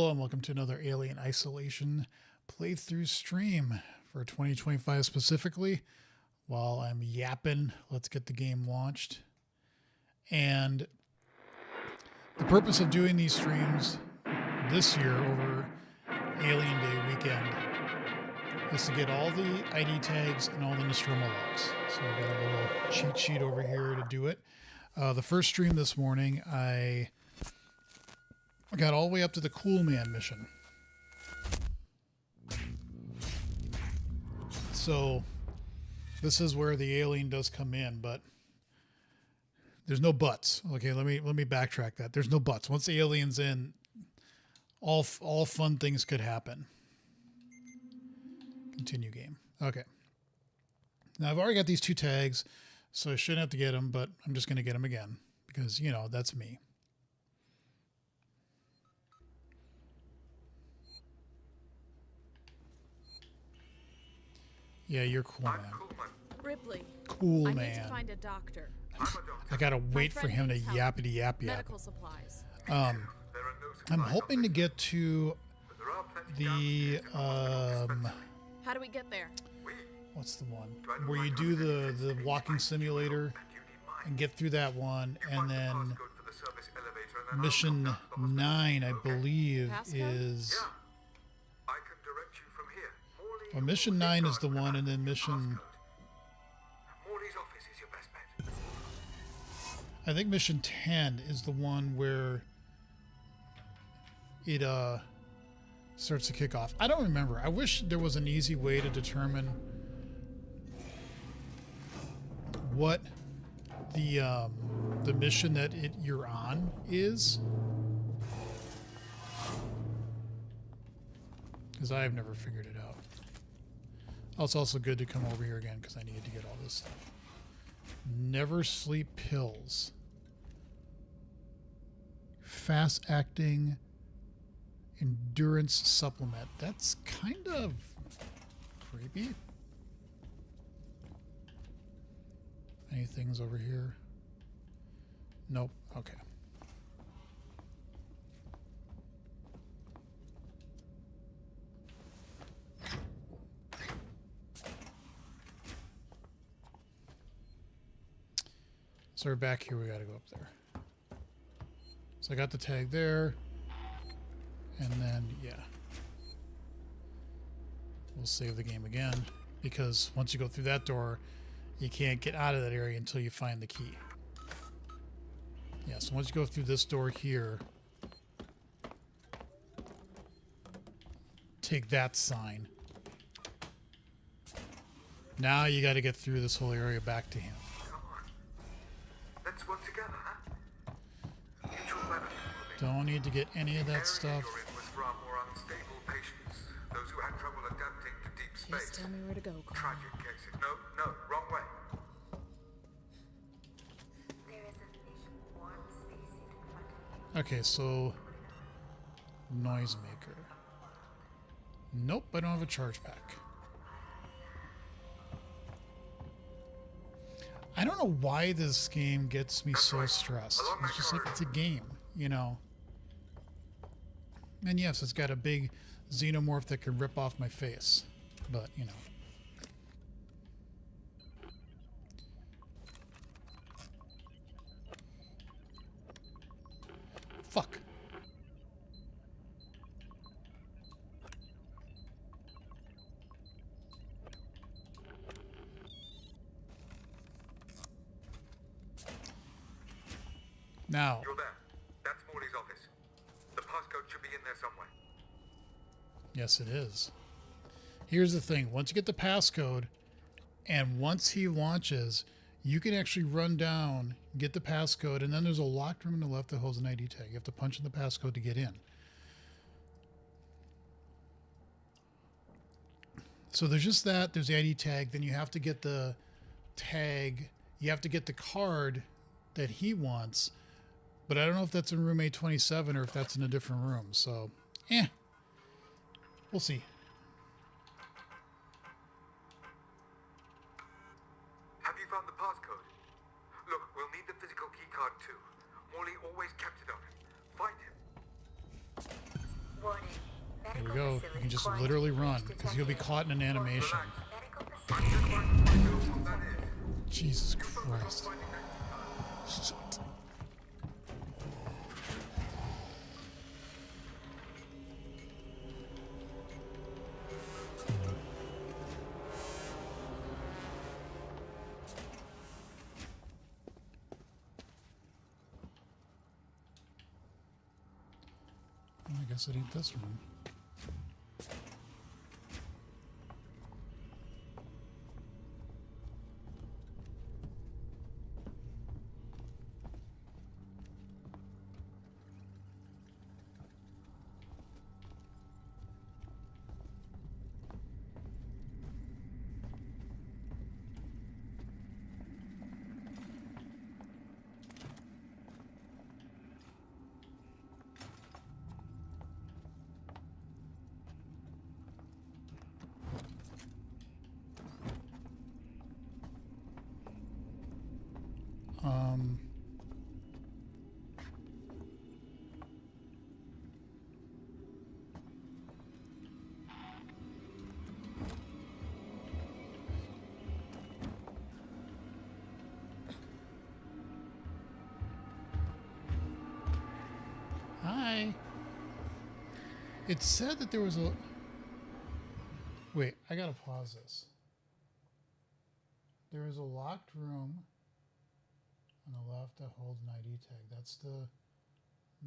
Hello and welcome to another Alien Isolation playthrough stream for 2025 specifically. While I'm yapping, let's get the game launched. And the purpose of doing these streams this year over Alien Day weekend is to get all the ID tags and all the Nostromo logs. So I've got a little cheat sheet over here to do it. The first stream this morning, I got all the way up to the Cool Man mission. So this is where the alien does come in, but there's no buts. Okay, let me backtrack that. There's no buts. Once the alien's in, all fun things could happen. Continue game. Okay. Now I've already got these two tags, so I shouldn't have to get them, but I'm just going to get them again because, you know, that's me. Yeah, you're cool, man. Ripley. Cool, I man. need to find a doctor. I gotta wait for him to needs help. yappity yap yap. Medical supplies. I'm hoping to get to the How do we get there? what's the one where you do the walking simulator and get through that one, and then mission 9, I believe, is. Well, mission 9 is the one, and then mission. I think mission 10 is the one where it starts to kick off. I don't remember. I wish there was an easy way to determine what the mission that you're on is, because I have never figured it out. Oh, it's also good to come over here again because I needed to get all this stuff. Never sleep pills. Fast acting endurance supplement. That's kind of creepy. Any things over here? Nope. Okay. So we're back here, we gotta go up there. So I got the tag there, and then, yeah. We'll save the game again, because once you go through that door, you can't get out of that area until you find the key. Yeah, so once you go through this door here, take that sign. Now you gotta get through this whole area back to him. Let's work together, huh? Don't need to get any of that stuff. Was for our more unstable patients, those who had trouble adapting to deep space. Just tell me where to go, Carl. Tragic cases. No, wrong way. Okay, so noisemaker. Nope, I don't have a charge pack. I don't know why this game gets me so stressed. It's just like, it's a game, you know. And yes, it's got a big xenomorph that can rip off my face, but you know. Fuck. Now. You're there. That's Morley's office. The passcode should be in there somewhere. Yes, it is. Here's the thing. Once you get the passcode, and once he launches, you can actually run down, get the passcode, and then there's a locked room on the left that holds an ID tag. You have to punch in the passcode to get in. So there's just that. There's the ID tag. Then you have to get the tag. You have to get the card that he wants. But I don't know if that's in room 827 or if that's in a different room. So, we'll see. Have you found the passcode? Look, we'll need the physical keycard too. Morley always kept it on him. Find him. Warning. literally run, because you'll be caught in an animation. I'm just going to find out what that is. Jesus Christ. Shit. Well, I guess it ain't this one. Um, Hi. It said that there was a... Wait, I gotta pause this. There is a locked room on the left that holds an ID tag. That's the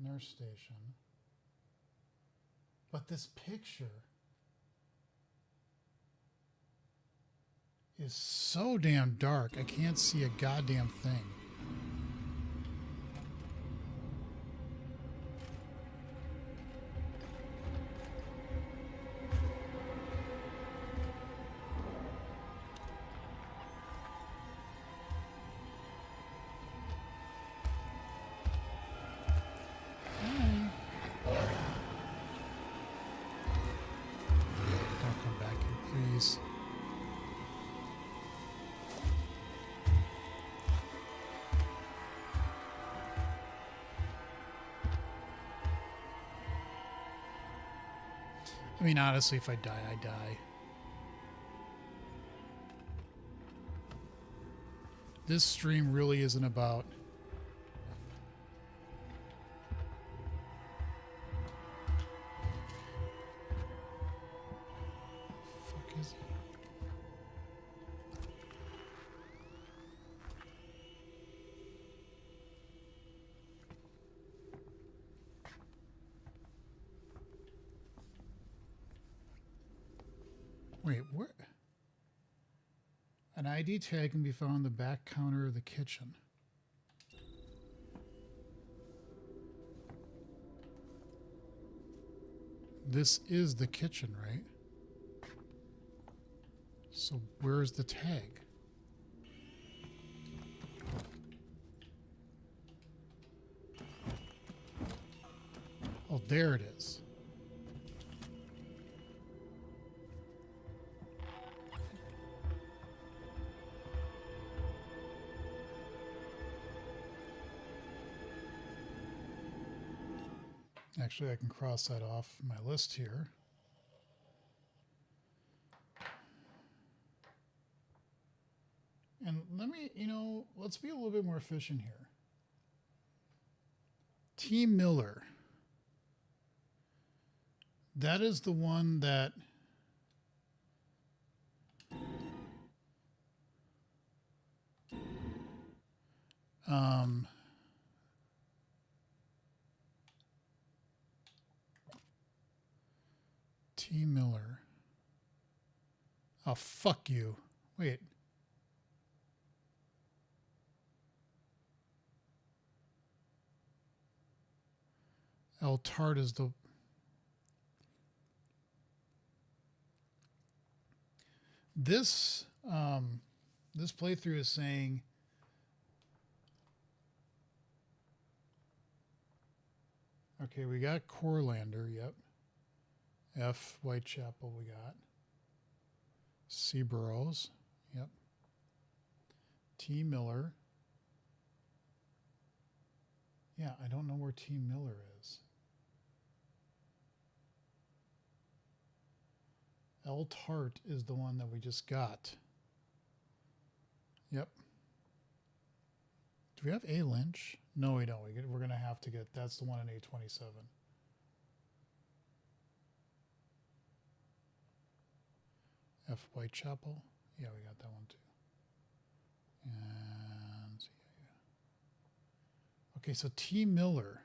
nurse station. But this picture is so damn dark, I can't see a goddamn thing. Don't come back here, please. I mean, honestly, if I die, I die. This stream really isn't about... Fuck is it? Wait, where? An ID tag can be found on the back counter of the kitchen. This is the kitchen, right? So where's the tag? Oh, there it is. Actually, I can cross that off my list here. And let me, let's be a little bit more efficient here. T. Miller. That is the one that... T. Miller. Oh, fuck you. Wait. El Tart is the... This playthrough is saying... Okay, we got Corlander, yep. F. Whitechapel we got. C. Burroughs, yep. T. Miller. Yeah, I don't know where T. Miller is. L Tart is the one that we just got. Yep. Do we have A Lynch? No, we don't. We're going to have to get, that's the one in A27. F Whitechapel. Yeah, we got that one too. And okay, so T Miller.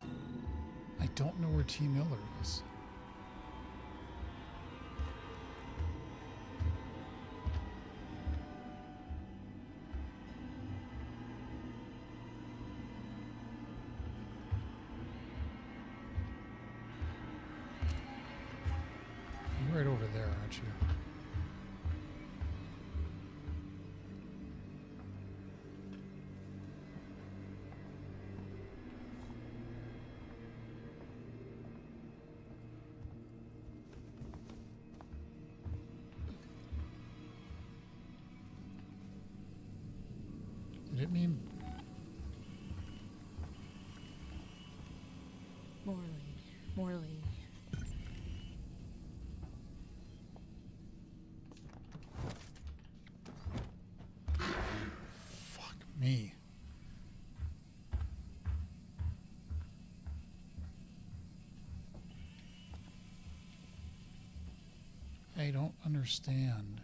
I don't know where T Miller is. You're right over there, aren't you? Did it mean Morley. fuck me? I don't understand.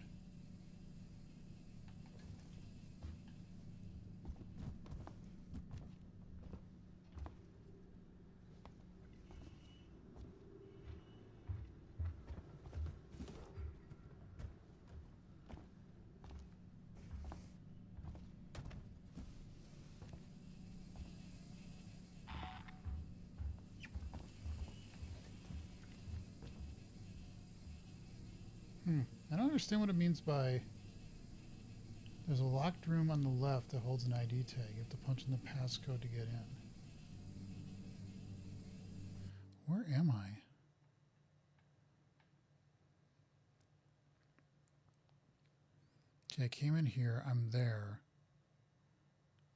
I don't understand what it means by there's a locked room on the left that holds an ID tag. You have to punch in the passcode to get in. Where am I? Okay, I came in here. I'm there.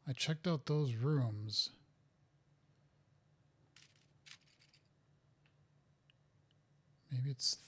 I checked out those rooms. Maybe it's...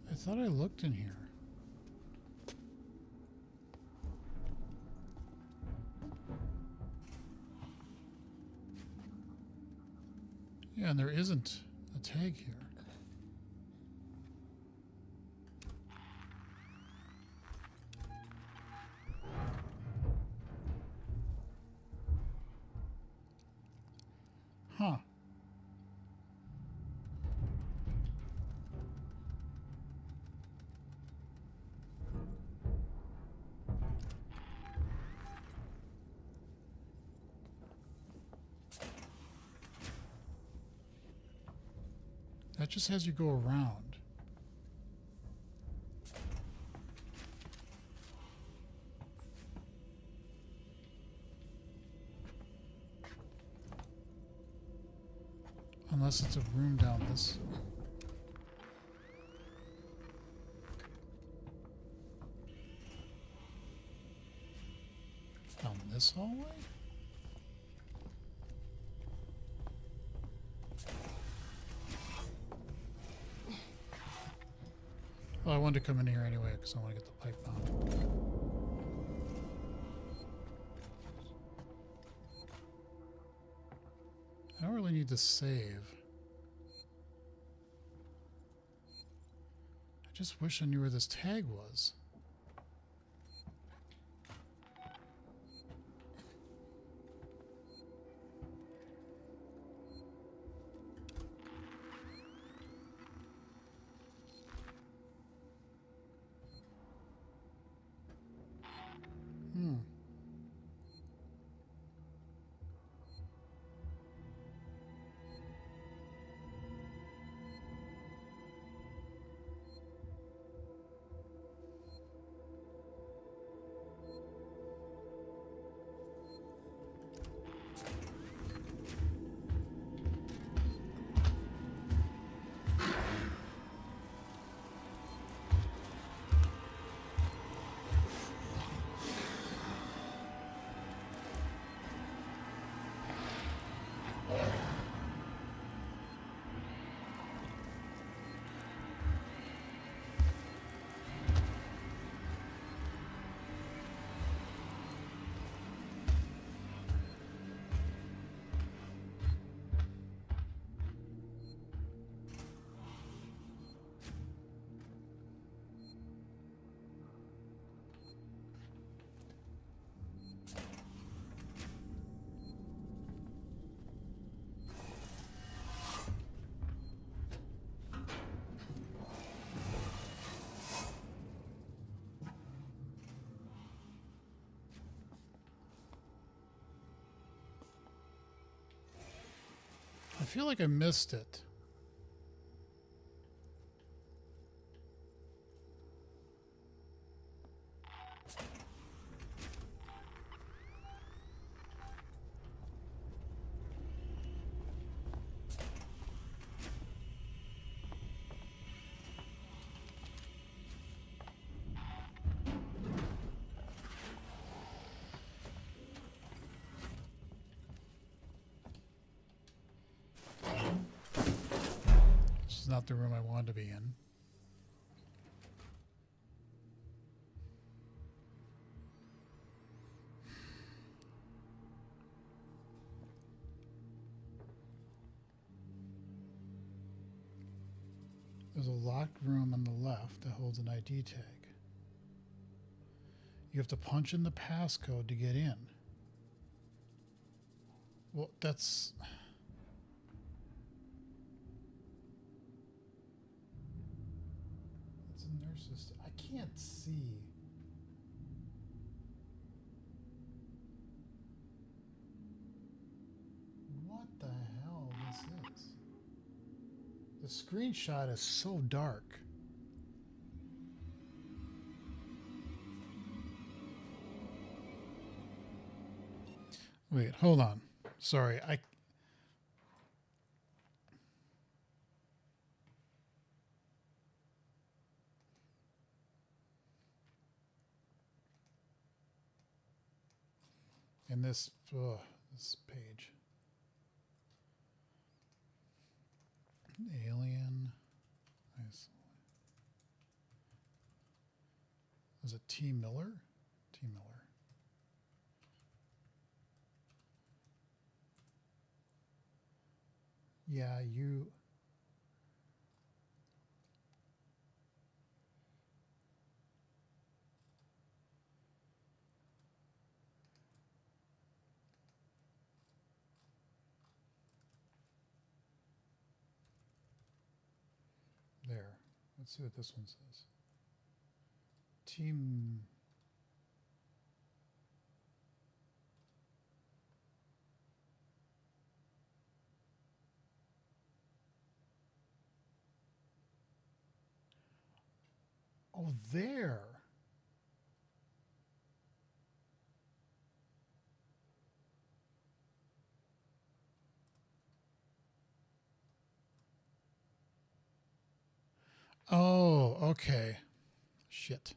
I thought I looked in here. Yeah, and there isn't a tag here. Huh. That just has you go around. Unless it's a room down this. Down this hallway? Well, I wanted to come in here anyway because I want to get the pipe bomb. I don't really need to save. I just wish I knew where this tag was. I feel like I missed it. This is not the room I wanted to be in. There's a locked room on the left that holds an ID tag. You have to punch in the passcode to get in. Well, that's... It's a nurse's... I can't see. What the hell this is? The screenshot is so dark. Wait, hold on. Sorry, in this page. Alien. Nice. Is it T. Miller? T. Miller. Yeah, you... There. Let's see what this one says. Team... Oh, there. Oh, okay. Shit.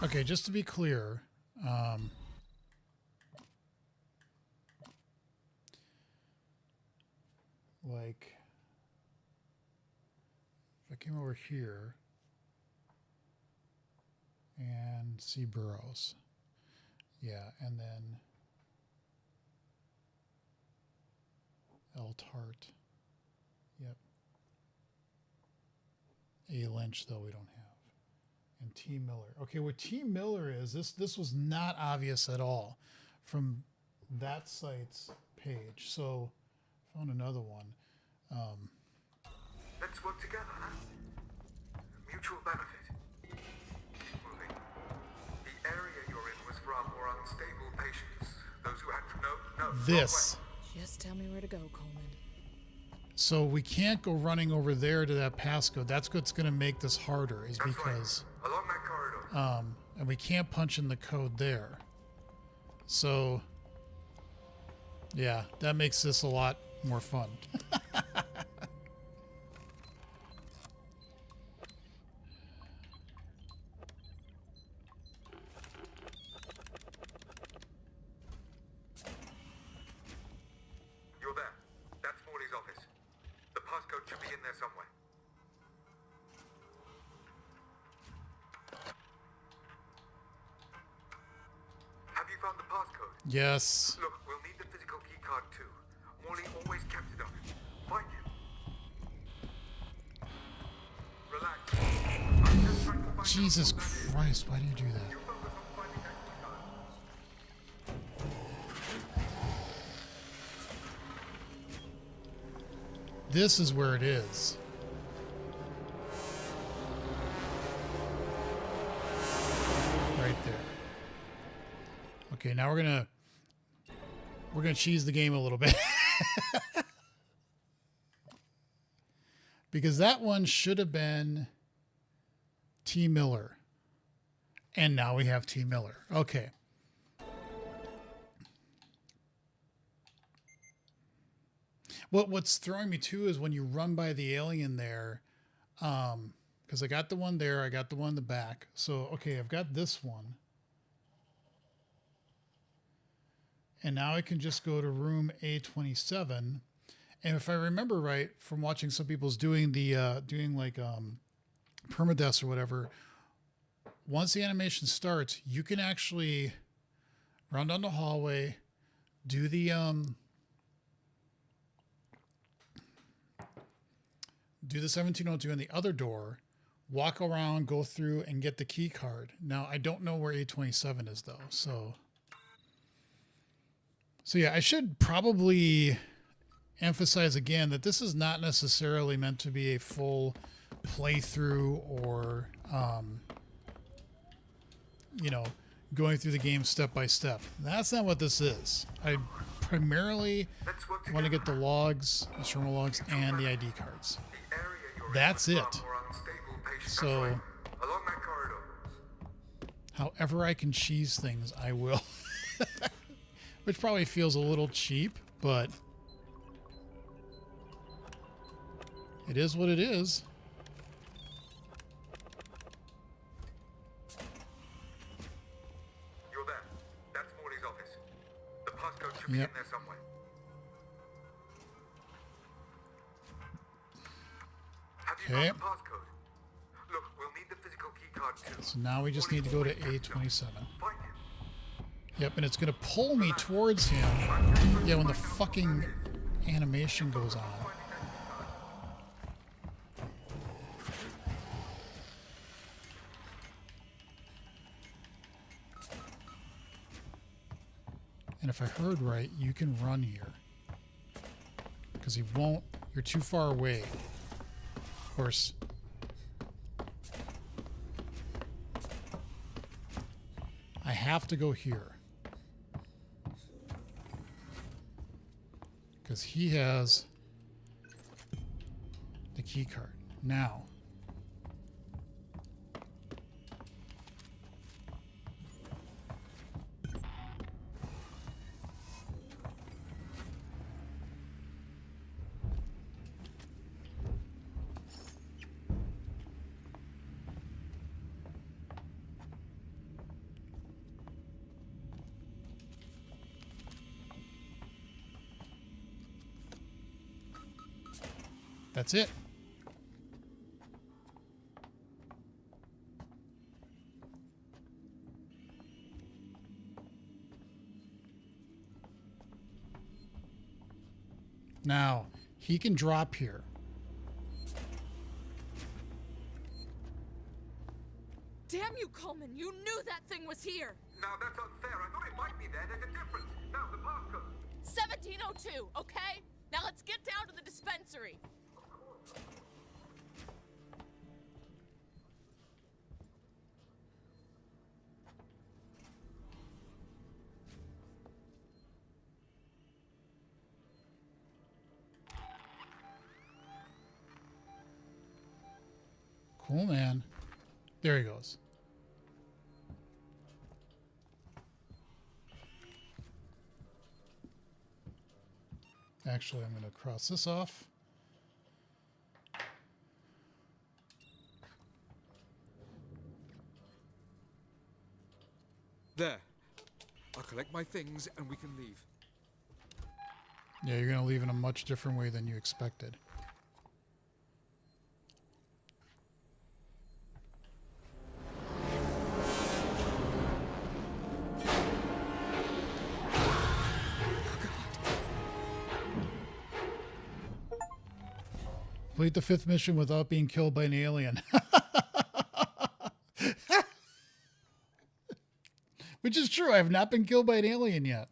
Okay, just to be clear, like, if I came over here and see Burroughs, yeah, and then L. Tart, yep. A. Lynch, though, we don't have. And T. Miller. Okay, what T. Miller is, this was not obvious at all from that site's page. So, found another one. Let's work together, huh? Mutual benefit. Keep moving. The area you're in was for our more unstable patients. Those who had no. This. Just tell me where to go, Coleman. So we can't go running over there to that passcode. That's what's going to make this harder, is That's because, right. Along that corridor. and we can't punch in the code there. So, yeah, that makes this a lot more fun. You're there. That's Morley's office. The passcode should be in there somewhere. Have you found the passcode? Yes. Look, we'll need the physical key card too. Morley always kept it on him. Find him. Relax. I'm just trying to find Jesus out what that is. Christ, why do you do that? You focus on finding that key card. This is where it is. Right there. Okay, now we're gonna cheese the game a little bit. Because that one should have been T. Miller. And now we have T. Miller. Okay. What's throwing me too is when you run by the alien there, because I got the one there, I got the one in the back. So, okay, I've got this one. And now I can just go to room A27. And if I remember right from watching some people's doing the, permadeaths or whatever, once the animation starts, you can actually run down the hallway, do the, do the 1702 in the other door, walk around, go through, and get the key card. Now, I don't know where A27 is, though. So yeah, I should probably emphasize again that this is not necessarily meant to be a full playthrough or, going through the game step by step. That's not what this is. I primarily want to get the logs, the terminal logs, and the ID cards. That's it. So, however I can cheese things, I will. Which probably feels a little cheap, but it is what it is. You're there. That's Morley's office. The passcode should be in there somewhere. Have you Okay. got the passcode? Look, we'll need the physical key card too. So now we just need to go to A27. Find him. Yep, and it's going to pull me towards him. Yeah, when the fucking animation goes on. And if I heard right, you can run here. Because he won't. You're too far away. Of course. I have to go here. Because he has the key card. Now. That's it. Now, he can drop here. Damn you, Coleman! You knew that thing was here! Now that's unfair. I thought it might be there. There's a difference. Now the passcode. 1702, okay? Now let's get down to the dispensary. Cool, man. There he goes. Actually, I'm going to cross this off. There. I'll collect my things and we can leave. Yeah, you're going to leave in a much different way than you expected. Complete the 5th mission without being killed by an alien. Which is true. I have not been killed by an alien yet.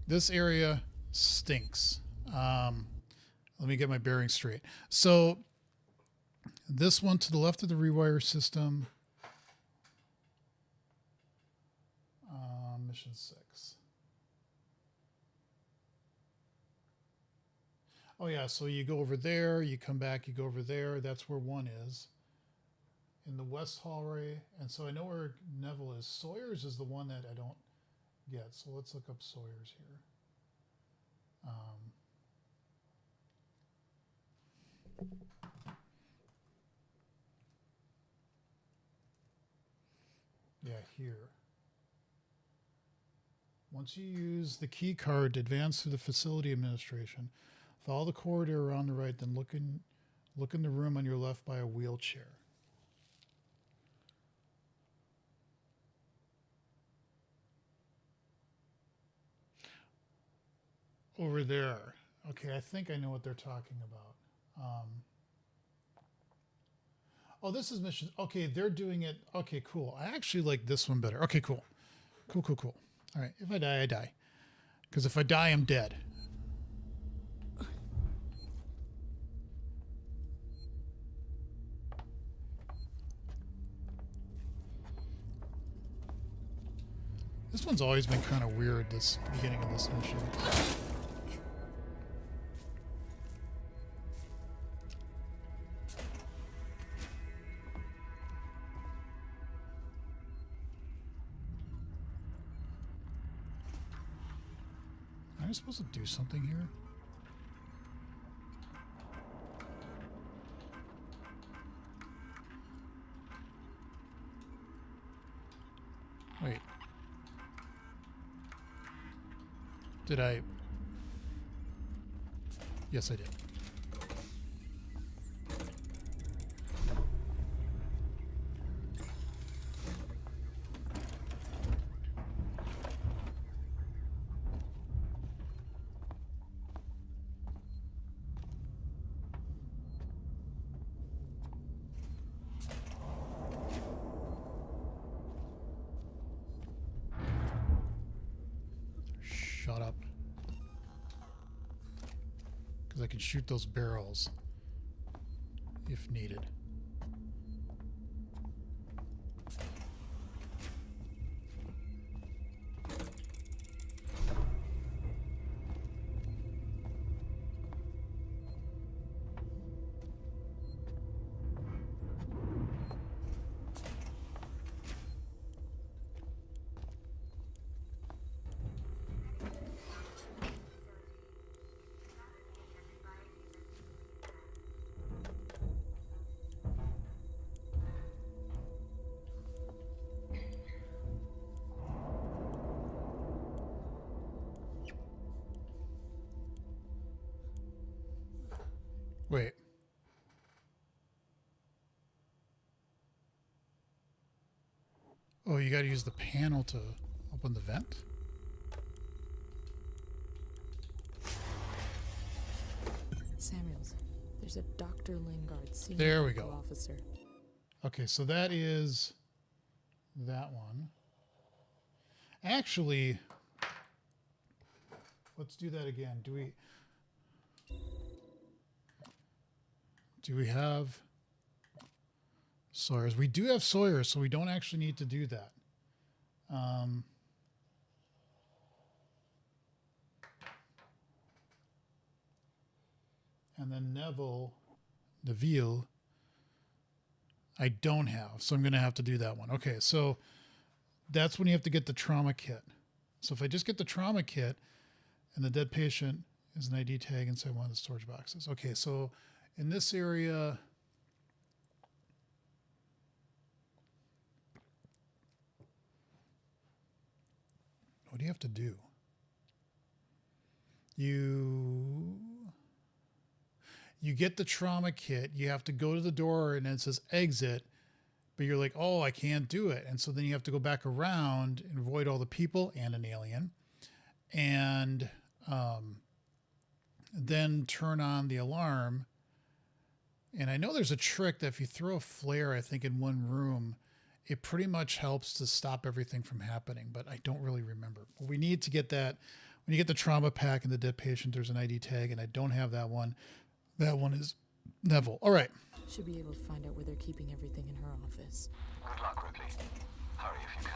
This area stinks. Let me get my bearings straight. So this one to the left of the rewire system. Mission 6. Oh yeah, so you go over there, you come back, you go over there. That's where 1 is. In the west hallway. And so I know where Neville is. Sawyer's is the one that I don't get. So let's look up Sawyer's here. Yeah, here. Once you use the key card to advance through the facility administration, follow the corridor around the right, then look in the room on your left by a wheelchair. Over there. Okay, I think I know what they're talking about. Oh, this is mission. Okay, they're doing it. Okay, cool. I actually like this one better. Okay, cool. Cool. All right, if I die, I die. Because if I die, I'm dead. This one's always been kind of weird, this beginning of this mission. Am I supposed to do something here? Wait. Did I? Yes, I did. Shut up. Because I can shoot those barrels if needed. Wait. Oh, you gotta use the panel to open the vent? Samuels, there's a Dr. Lingard, senior There we medical go. officer. Okay, so that is that one. Actually, let's do that again. Do we have Sawyer's? We do have Sawyer's, so we don't actually need to do that. And then Neville, I don't have, so I'm going to have to do that one. Okay, so that's when you have to get the trauma kit. So if I just get the trauma kit and the dead patient is an ID tag inside one of the storage boxes. Okay, so in this area, what do you have to do? You get the trauma kit, you have to go to the door and it says exit, but you're like, oh, I can't do it. And so then you have to go back around and avoid all the people and an alien and then turn on the alarm. And I know there's a trick that if you throw a flare, I think in one room, it pretty much helps to stop everything from happening, but I don't really remember. But we need to get that. When you get the trauma pack and the dead patient, there's an ID tag, and I don't have that one. That one is Neville. All right. Should be able to find out where they're keeping everything in her office. Good luck, Ripley. Hurry if you can.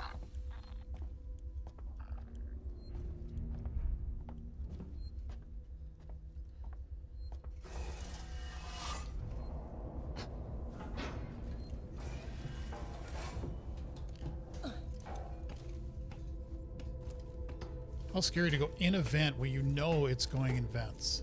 How scary to go in a vent where you know it's going in vents.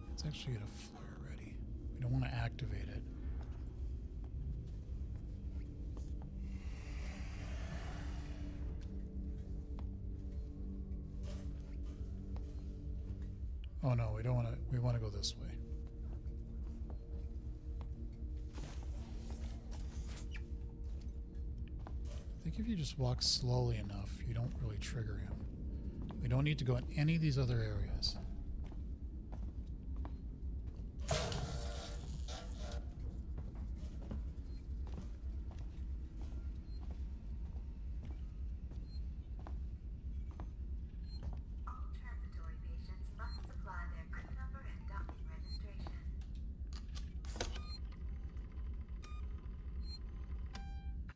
Let's actually get a flare ready. We don't want to activate it. Oh no, we don't want to. We want to go this way. I think if you just walk slowly enough, you don't really trigger him. We don't need to go in any of these other areas. Transitory patients must supply their group number and docking registration.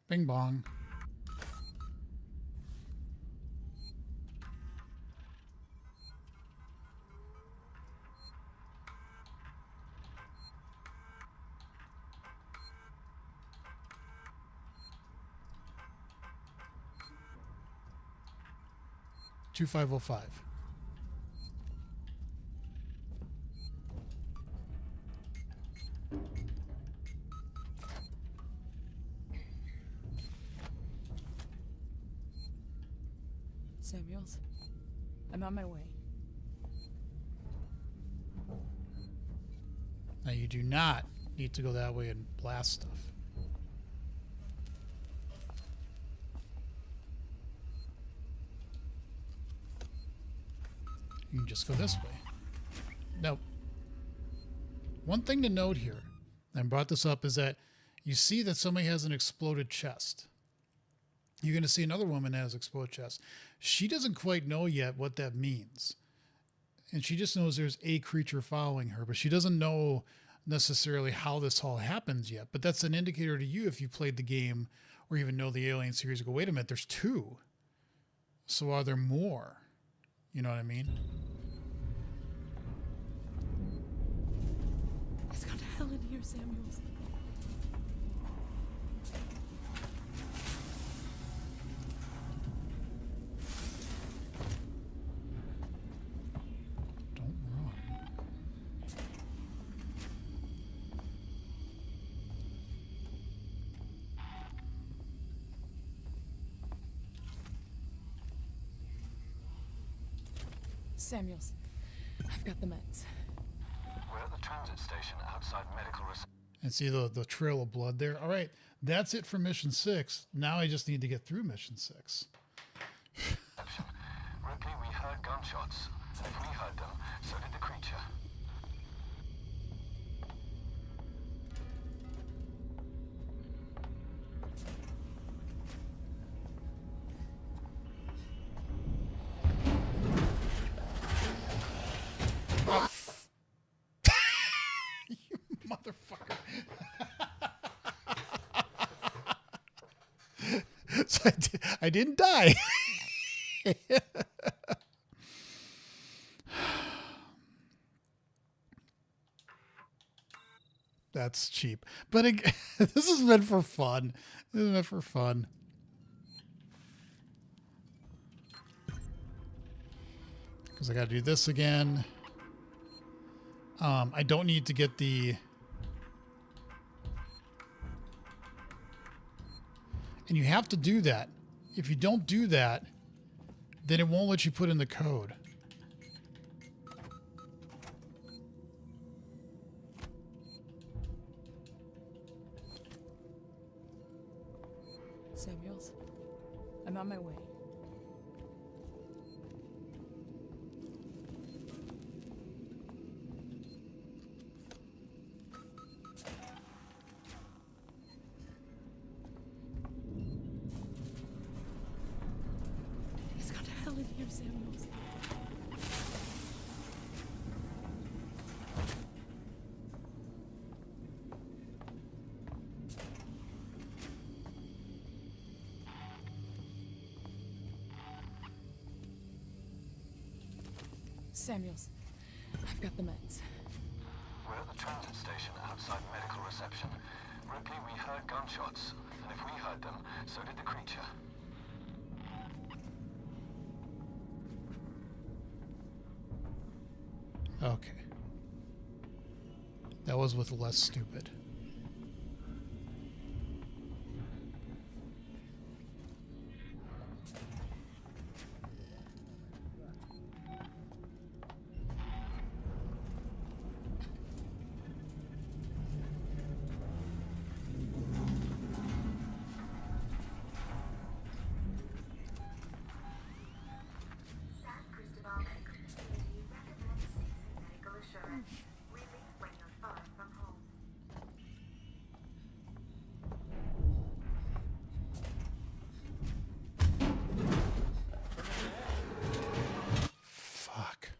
Bing bong. Two 505. Samuels, I'm on my way. Now you do not need to go that way and blast stuff. You can just go this way. Now, one thing to note here, and I brought this up, is that you see that somebody has an exploded chest. You're going to see another woman that has exploded chest. She doesn't quite know yet what that means. And she just knows there's a creature following her, but she doesn't know necessarily how this all happens yet. But that's an indicator to you if you played the game or even know the Alien series. Go, wait a minute, there's two. So are there more? You know what I mean? It's gone to hell in here, Samuels. Don't run. Samuels, I've got the meds. We're at the transit station outside medical reception. And see the trail of blood there? All right, that's it for mission 6. Now I just need to get through mission 6. Ripley, we heard gunshots. If we heard them, so did the creature. You motherfucker. So I didn't die. That's cheap. But this is meant for fun. This is meant for fun. Because I got to do this again. I don't need to get the... And you have to do that. If you don't do that, then it won't let you put in the code. Samuels, I'm on my way. It's gone to hell in here, Samuels. Samuels, I've got the meds. We're at the transit station outside medical reception. Ripley, we heard gunshots, and if we heard them, so did the creature. Okay. That was with less stupid. San Cristobal Medical Facility recommends ceasing medical assurance. We leave when you're far from home. Fuck.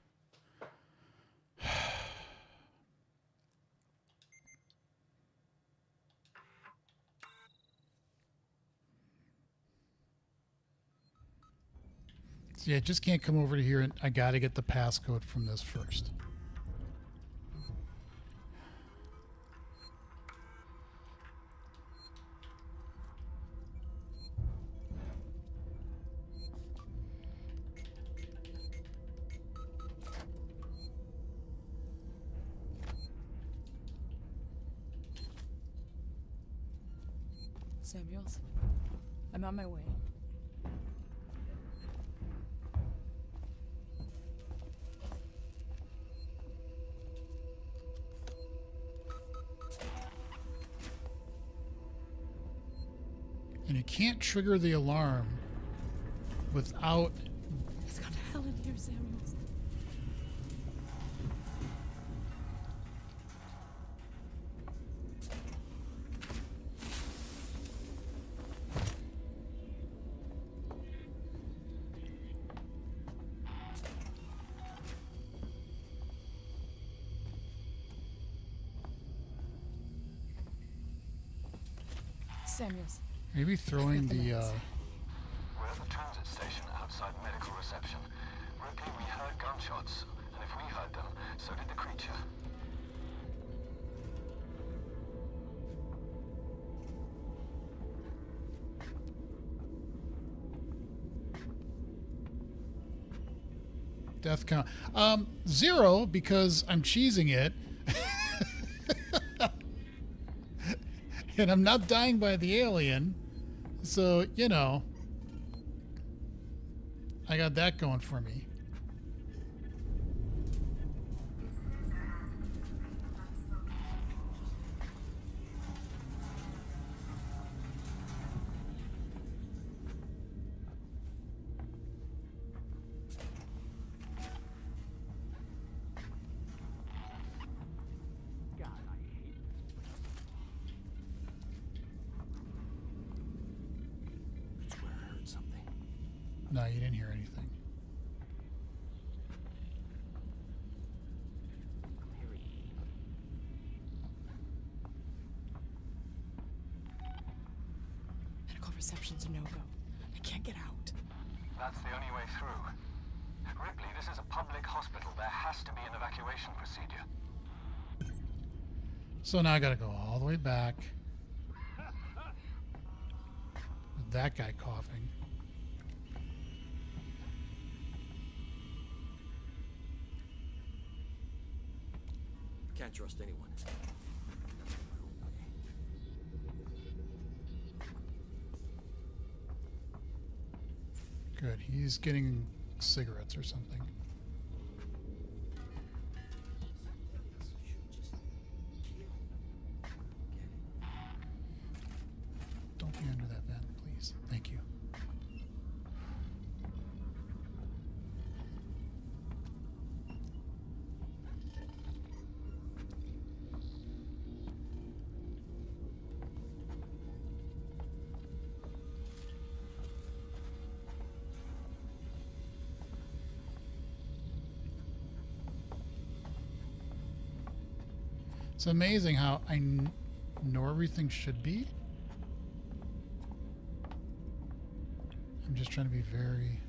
See, I just can't come over to here, and I gotta get the passcode from this first. Samuels, I'm on my way. And you can't trigger the alarm without... It's gone to hell in here, Samuels. Samuels, Maybe throwing the... We're at the transit station outside medical reception. Ripley, we heard gunshots, and if we heard them, so did the creature. death count. 0, because I'm cheesing it. And I'm not dying by the alien. So, you know, I got that going for me. No, you didn't hear anything. Medical reception's a no-go. I can't get out. That's the only way through. Ripley, this is a public hospital. There has to be an evacuation procedure. So now I gotta go all the way back. With that guy coughing. Can't trust anyone. Good. He's getting cigarettes or something. Don't be under that vent, please. Thank you. It's amazing how I know everything should be. I'm just trying to be very...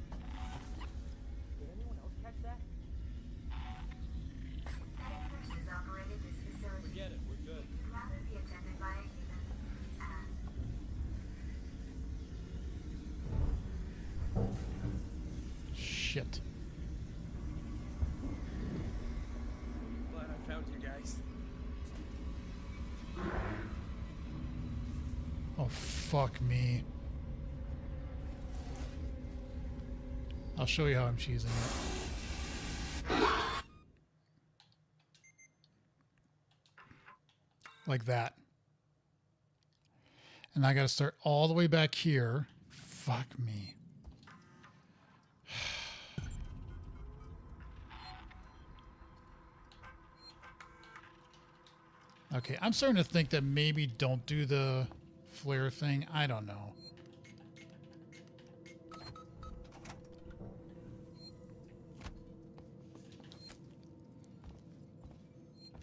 Synthetic nurses operated this facility. Forget it, we're good. If you'd rather be attended by a human, please ask. Shit. Glad I found you guys. Oh, fuck me. I'll show you how I'm cheesing it. Like that. And I gotta start all the way back here. Fuck me. Okay, I'm starting to think that maybe don't do the flare thing. I don't know.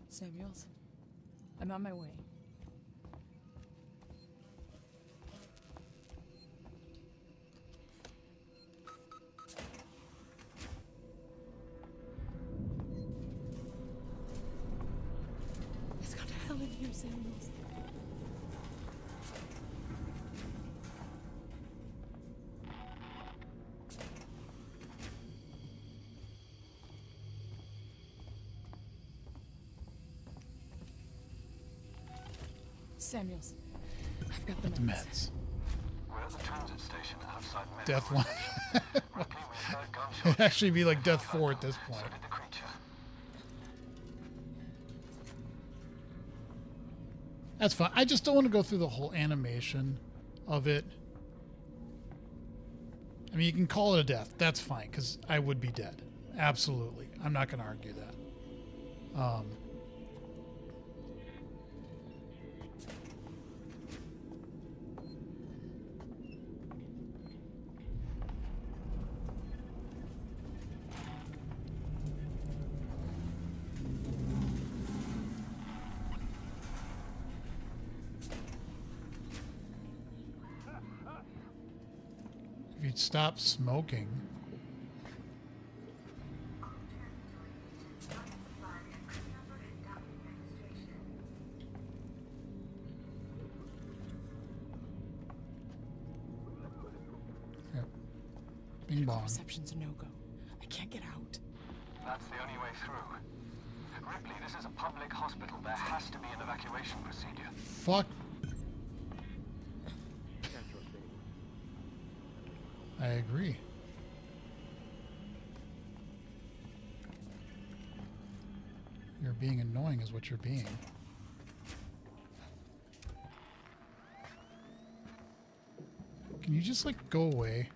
Samuels, I'm on my way. It's gone to hell in here, Samuels. Samuels, I've got the The meds. meds. We're at the transit station outside medical Death 1. reception. Ripley, we heard gunshots. It'd actually be like Death 4 at this So point. did the creature. That's fine. I just don't want to go through the whole animation of it. I mean, you can call it a death. That's fine, because I would be dead. Absolutely. I'm not going to argue that. If you'd stop smoking. Yep. Bing bong. Reception's a no-go. I can't get out. That's the only way through. Ripley, this is a public hospital. There has to be an evacuation procedure. Fuck. Can't trust anyone. I agree. You're being annoying is what you're being. Can you just like go away?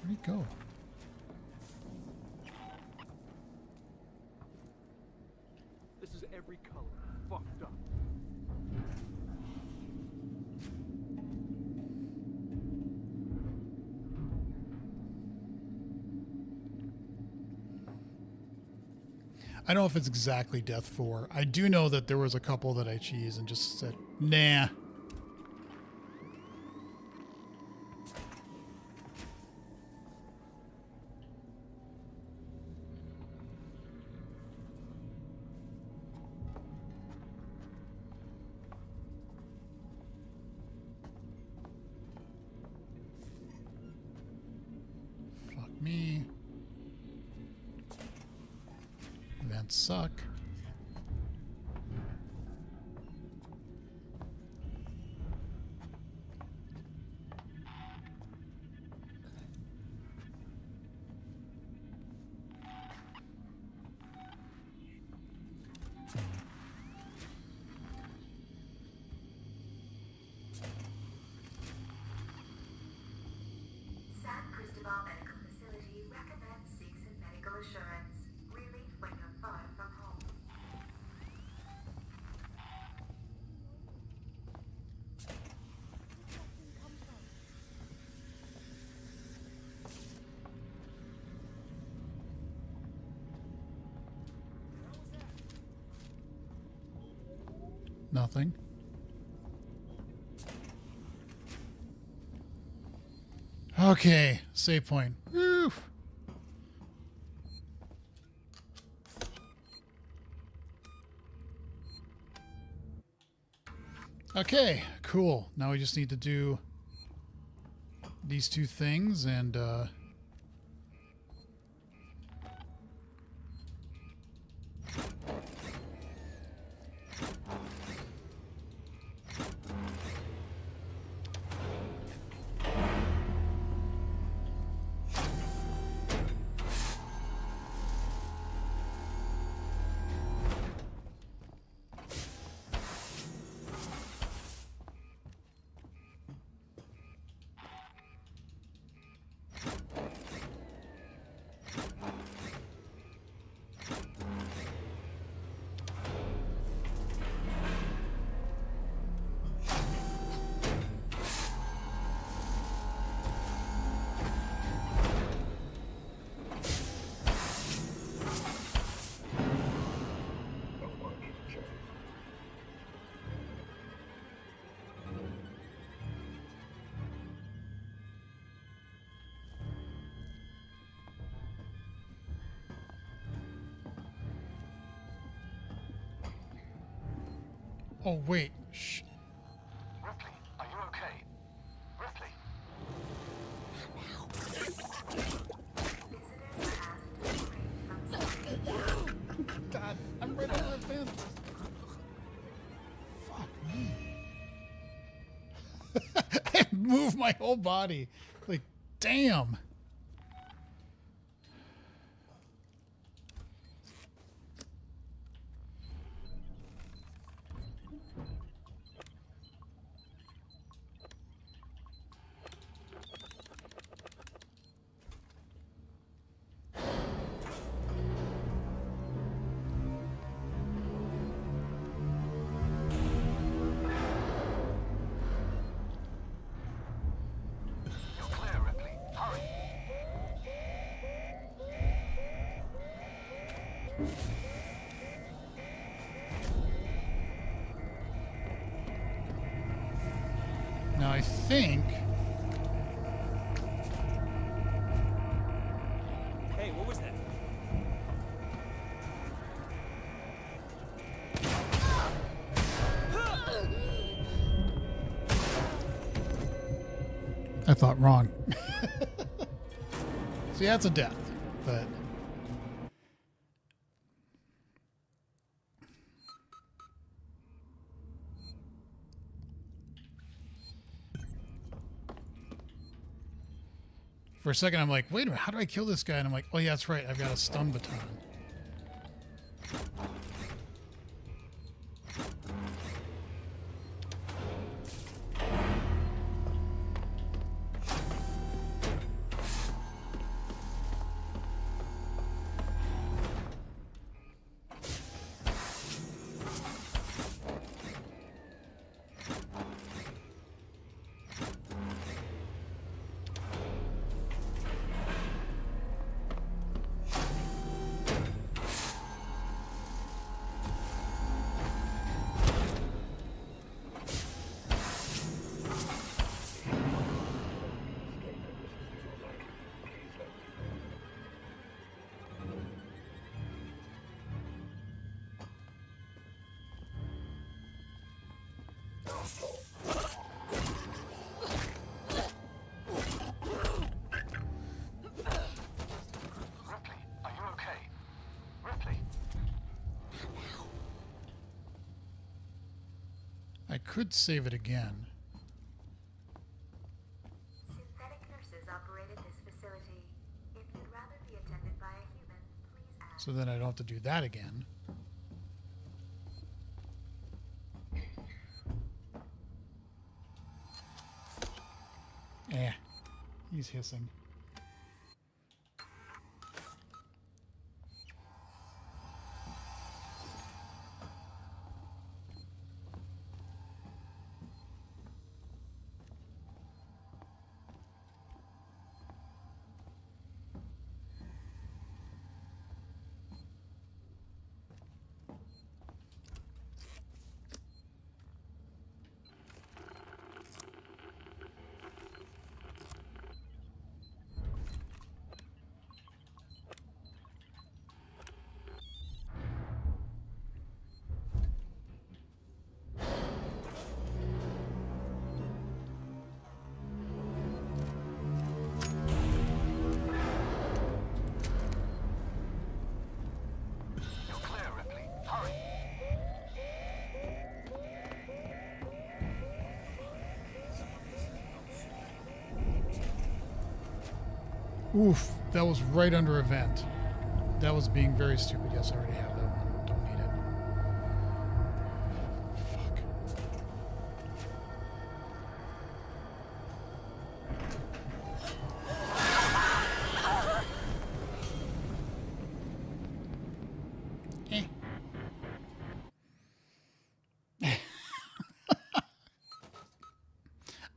Where'd he go? This is every color. Fucked up. I don't know if it's exactly Death 4. I do know that there was a couple that I cheesed and just said, nah. Fuck me. Events suck. San Cristobal Medical Facility recommends seeks medical assurance. Relief when you're far from home. Nothing. Okay, save point. Woo. Okay, cool. Now we just need to do these two things and oh wait. Shh. Ripley, are you okay? Ripley? God, I'm right over the fence. Fuck me. I moved my whole body. Like, damn. You're clear, Ripley. Hurry. Now I think. Hey, what was that? I thought wrong. See, that's a death, but. For a second, I'm like, wait a minute, how do I kill this guy? And I'm like, oh, yeah, that's right. I've got a stun baton. Ripley, are you okay? Ripley? I could save it again. Synthetic nurses operated this facility. If you'd rather be attended by a human, please ask. So then I don't have to do that again. He's hissing. Oof, that was right under a vent. That was being very stupid. Yes, I already have that one. Don't need it. Fuck.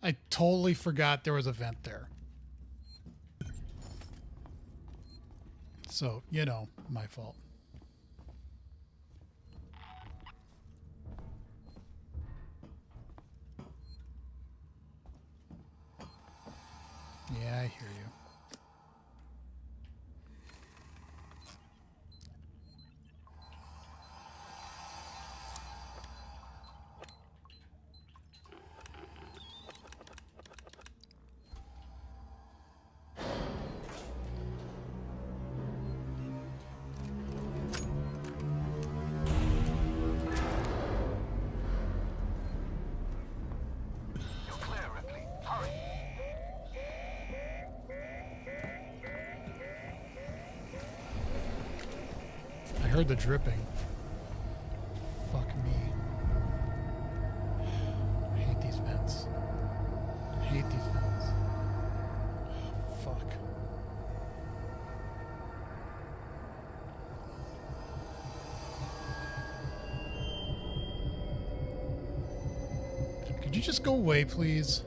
I totally forgot there was a vent there. So, you know, my fault. Yeah, I hear you. You're clear, Ripley. Hurry. I heard the dripping. Fuck me. I hate these vents. I hate these vents. Fuck. Could you just go away, please?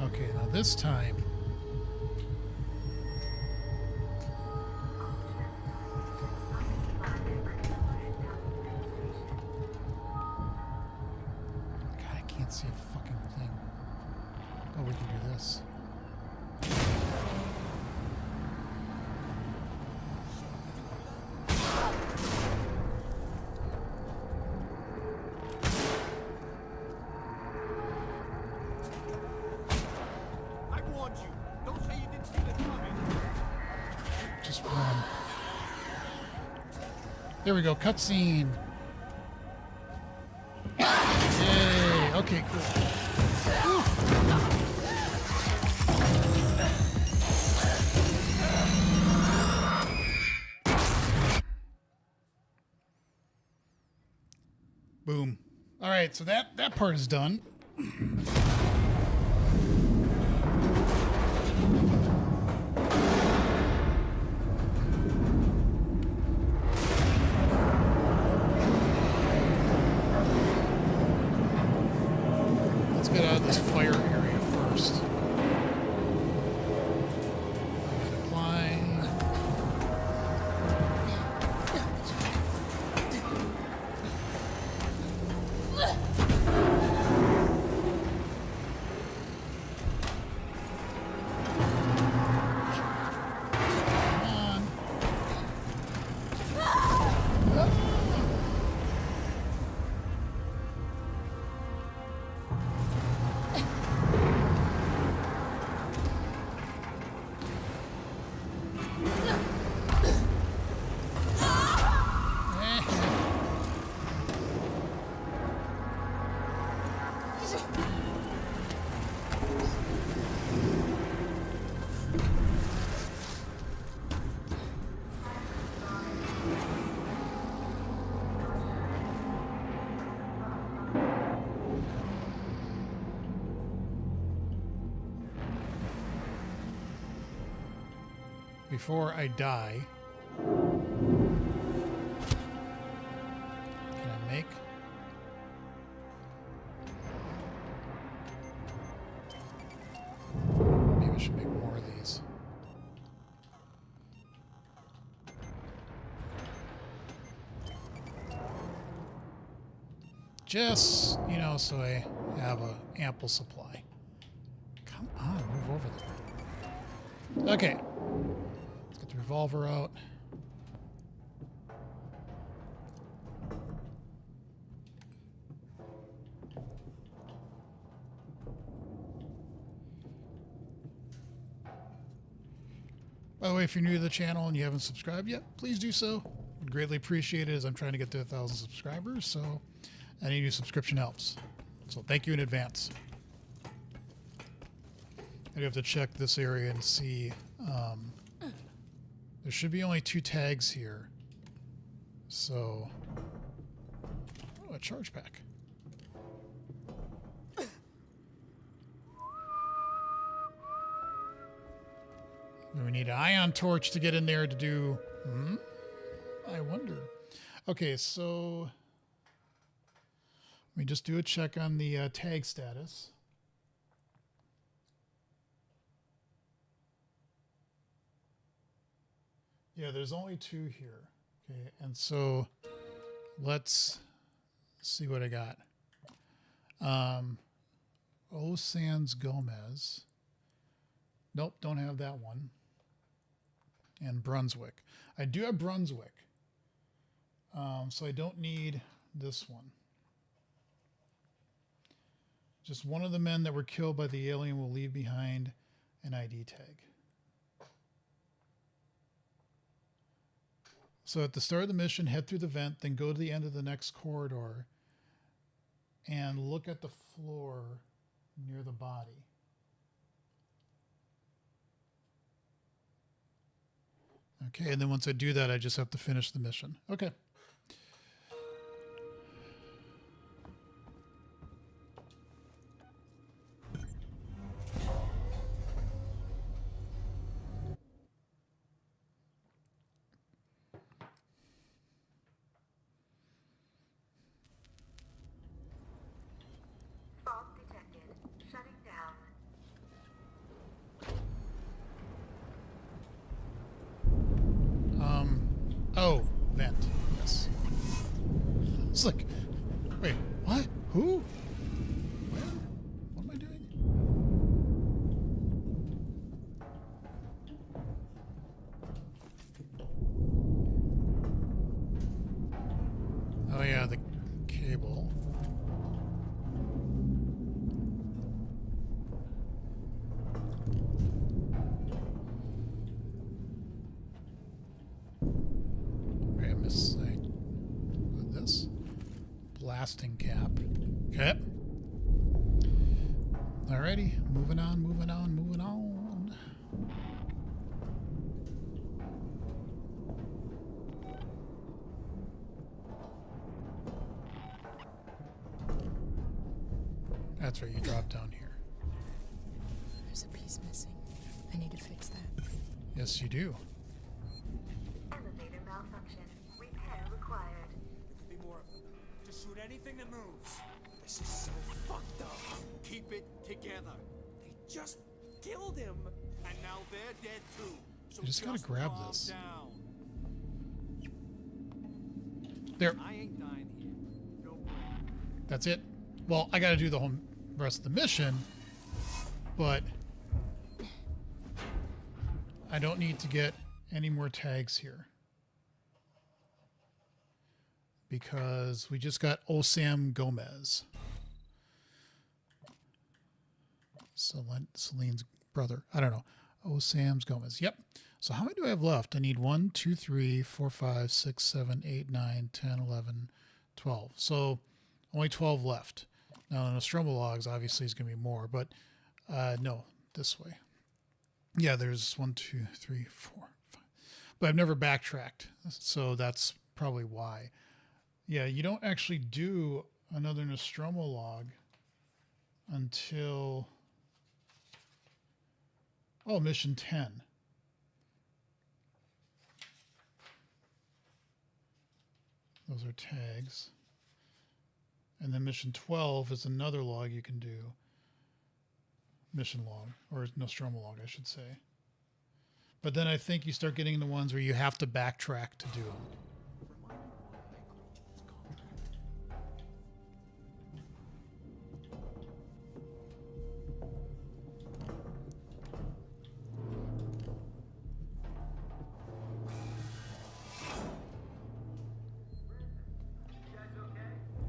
Okay, now this time. God, I can't see a fucking thing. Oh, we can do this. I warned you. Don't say you didn't see the coming. Just run. There we go, cutscene. Yay, okay, cool. Boom. All right, so that part is done. Let's get out of this fire area first. Climb. Come on. Before I die, can I make? Maybe I should make more of these. Just, you know, so I have a ample supply. Come on, move over there. Okay. Let's get the revolver out. By the way, if you're new to the channel and you haven't subscribed yet, please do so. Would greatly appreciate it as I'm trying to get to 1,000 subscribers, so any new subscription helps. So thank you in advance. I do have to check this area and see. There should be only 2 tags here. So, oh, a charge pack. We need an ion torch to get in there to do. I wonder. Okay, so let me just do a check on the tag status. Yeah, there's only 2 here. Okay, and so let's see what I got. O. Sands Gomez. Nope, don't have that one. And Brunswick. I do have Brunswick. So I don't need this one. Just one of the men that were killed by the alien will leave behind an ID tag. So at the start of the mission, head through the vent, then go to the end of the next corridor and look at the floor near the body. Okay, and then once I do that, I just have to finish the mission. Okay. Fault detected. Shutting down. Oh, vent. Yes. It's like, wait, what? Who? Where? What am I doing? Oh yeah, the cable. Wait, I missed this. Blasting cap. Okay. Alrighty, moving on, moving on, moving on. That's right, you drop down here. There's a piece missing. I need to fix that. Yes, you do. Elevator malfunction. Repair required. There could be more of them. Just shoot anything that moves. This is so fucked up. Keep it together. They just killed him, and now they're dead too. So You just gotta grab calm this. down. There. I ain't dying here. No way. That's it. Well, I gotta do the whole rest of the mission, but I don't need to get any more tags here because we just got Osam Gomez, Celine's brother. I don't know. Osam Gomez. Yep. So how many do I have left? I need 1, 2, 3, 4, 5, 6, 7, 8, 9, 10, 11, 12. So only 12 left. Now, the Nostromo logs obviously is going to be more, but no, this way. Yeah, there's 1, 2, 3, 4, 5. But I've never backtracked, so that's probably why. Yeah, you don't actually do another Nostromo log until, mission 10. Those are tags. And then mission 12 is another log you can do. Mission log, or Nostromo log, I should say. But then I think you start getting the ones where you have to backtrack to do them.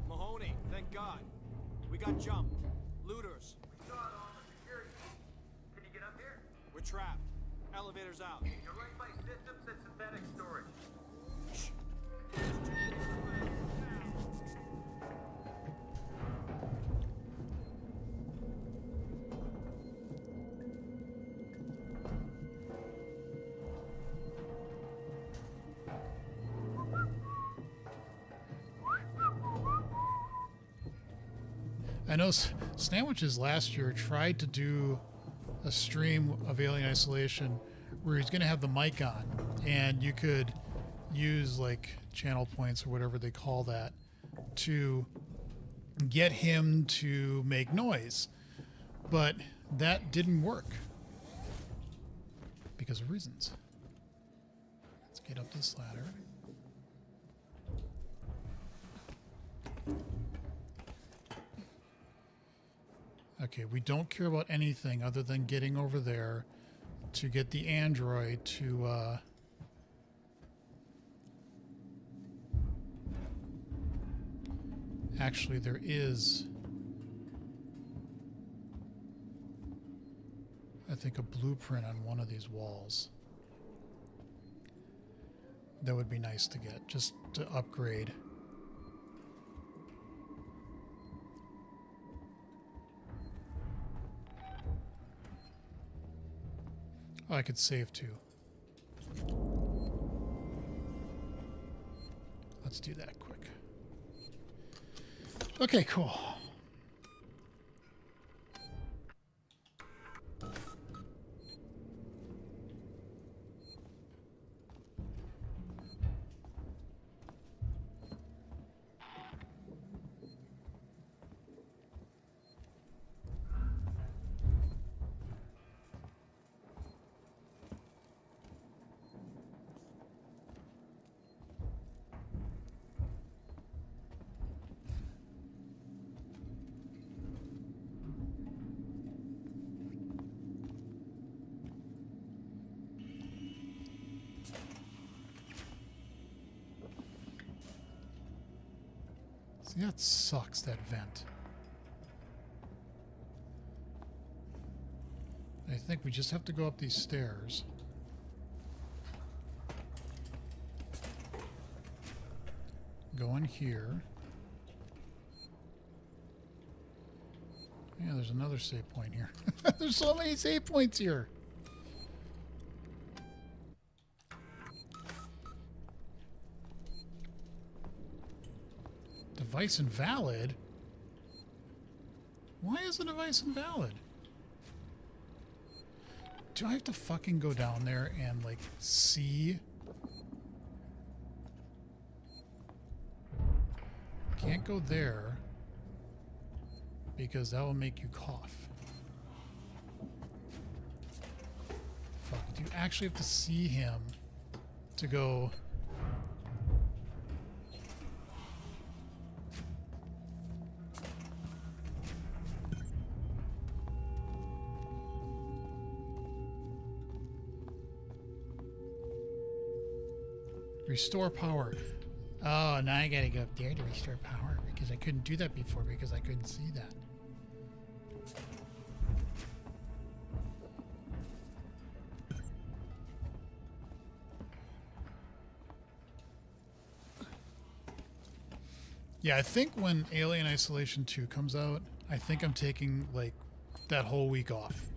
Mahoney, thank God. We got jumped. Looters. Saw it on the security. Can you get up here? We're trapped. Elevator's out. You're right by systems and synthetic storage. I know Sandwiches last year tried to do a stream of Alien Isolation where he's going to have the mic on and you could use like channel points or whatever they call that to get him to make noise. But that didn't work because of reasons. Let's get up this ladder. Okay, we don't care about anything other than getting over there to get the android to, Actually, there is, I think, a blueprint on one of these walls. That would be nice to get, just to upgrade. Oh, I could save too. Let's do that quick. Okay, cool. See, that sucks, that vent. I think we just have to go up these stairs. Go in here. Yeah, there's another save point here. There's so many save points here. Device invalid? Why is the device invalid? Do I have to fucking go down there and, like, see? Can't go there because that will make you cough. Fuck, do you actually have to see him to go? Restore power. Oh, now I gotta go up there to restore power because I couldn't do that before because I couldn't see that. Yeah, I think when Alien Isolation 2 comes out, I think I'm taking like that whole week off.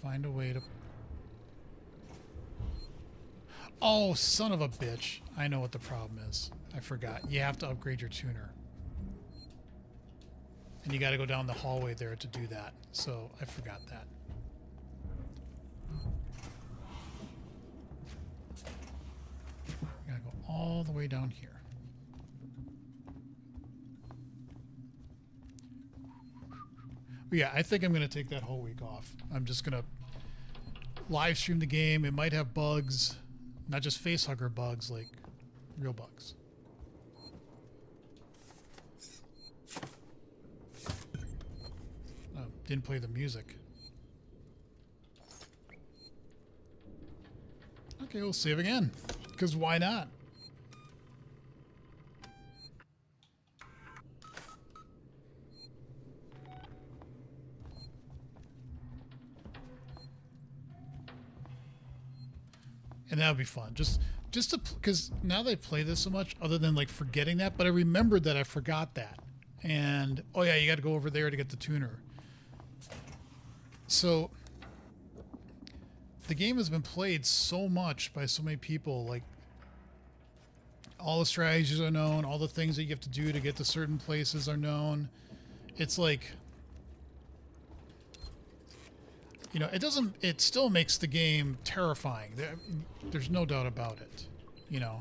Find a way to... Oh, son of a bitch. I know what the problem is. I forgot. You have to upgrade your tuner. And you got to go down the hallway there to do that. So I forgot that. You got to go all the way down here. But yeah, I think I'm going to take that whole week off. I'm just going to live stream the game. It might have bugs. Not just facehugger bugs, like real bugs. Oh, didn't play the music. Okay, we'll save again. Because why not? And that would be fun. Just to, because now that I play this so much, other than like forgetting that, but I remembered that I forgot that. And, oh yeah, you got to go over there to get the tuner. So the game has been played so much by so many people, like all the strategies are known, all the things that you have to do to get to certain places are known. It's like, you know, it still makes the game terrifying. There's no doubt about it, you know.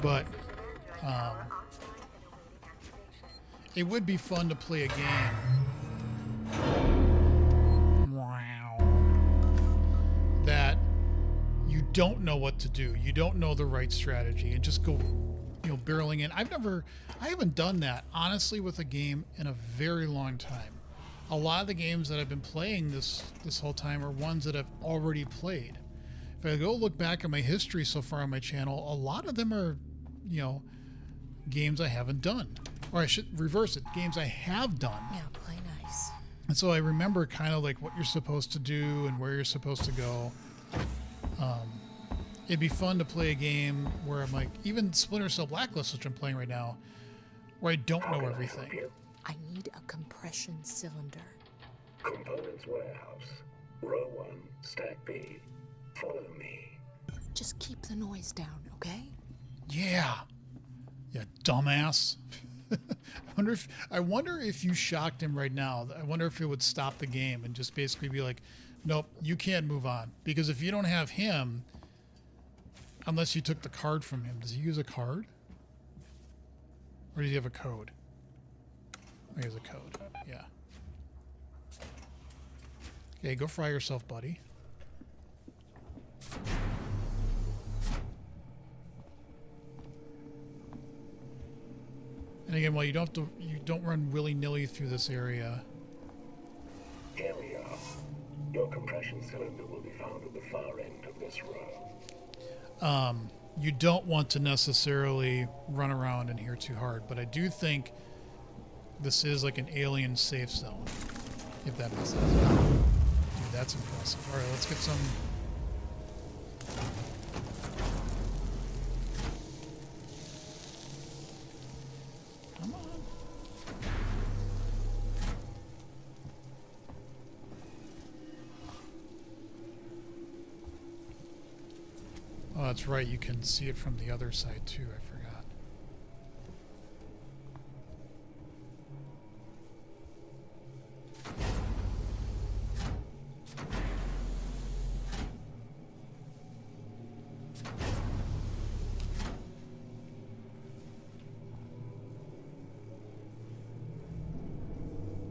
But it would be fun to play a game. Wow. That you don't know what to do. You don't know the right strategy and just go, you know, barreling in. I haven't done that, honestly, with a game in a very long time. A lot of the games that I've been playing this whole time are ones that I've already played. If I go look back at my history so far on my channel, a lot of them are, you know, games I haven't done. Or I should reverse it, games I have done. Yeah, play nice. And so I remember kind of like what you're supposed to do and where you're supposed to go. It'd be fun to play a game where I'm like, even Splinter Cell Blacklist, which I'm playing right now, where I don't know everything. I need a compression cylinder. Components warehouse. Row 1, stack B. Follow me. Just keep the noise down, okay? Yeah. Yeah, dumbass. I wonder if you shocked him right now. I wonder if it would stop the game and just basically be like, nope, you can't move on. Because if you don't have him, unless you took the card from him, does he use a card? Or does he have a code? Oh, he has a code. Yeah. Okay, go fry yourself, buddy. And again, while you don't run willy-nilly through this area. Here we are. Your compression cylinder will be found at the far end of this row. You don't want to necessarily run around in here too hard, but I do think this is like an alien safe zone, if that makes sense. Dude, that's impressive. All right, let's get some. Come on. Oh, that's right. You can see it from the other side too. I forgot.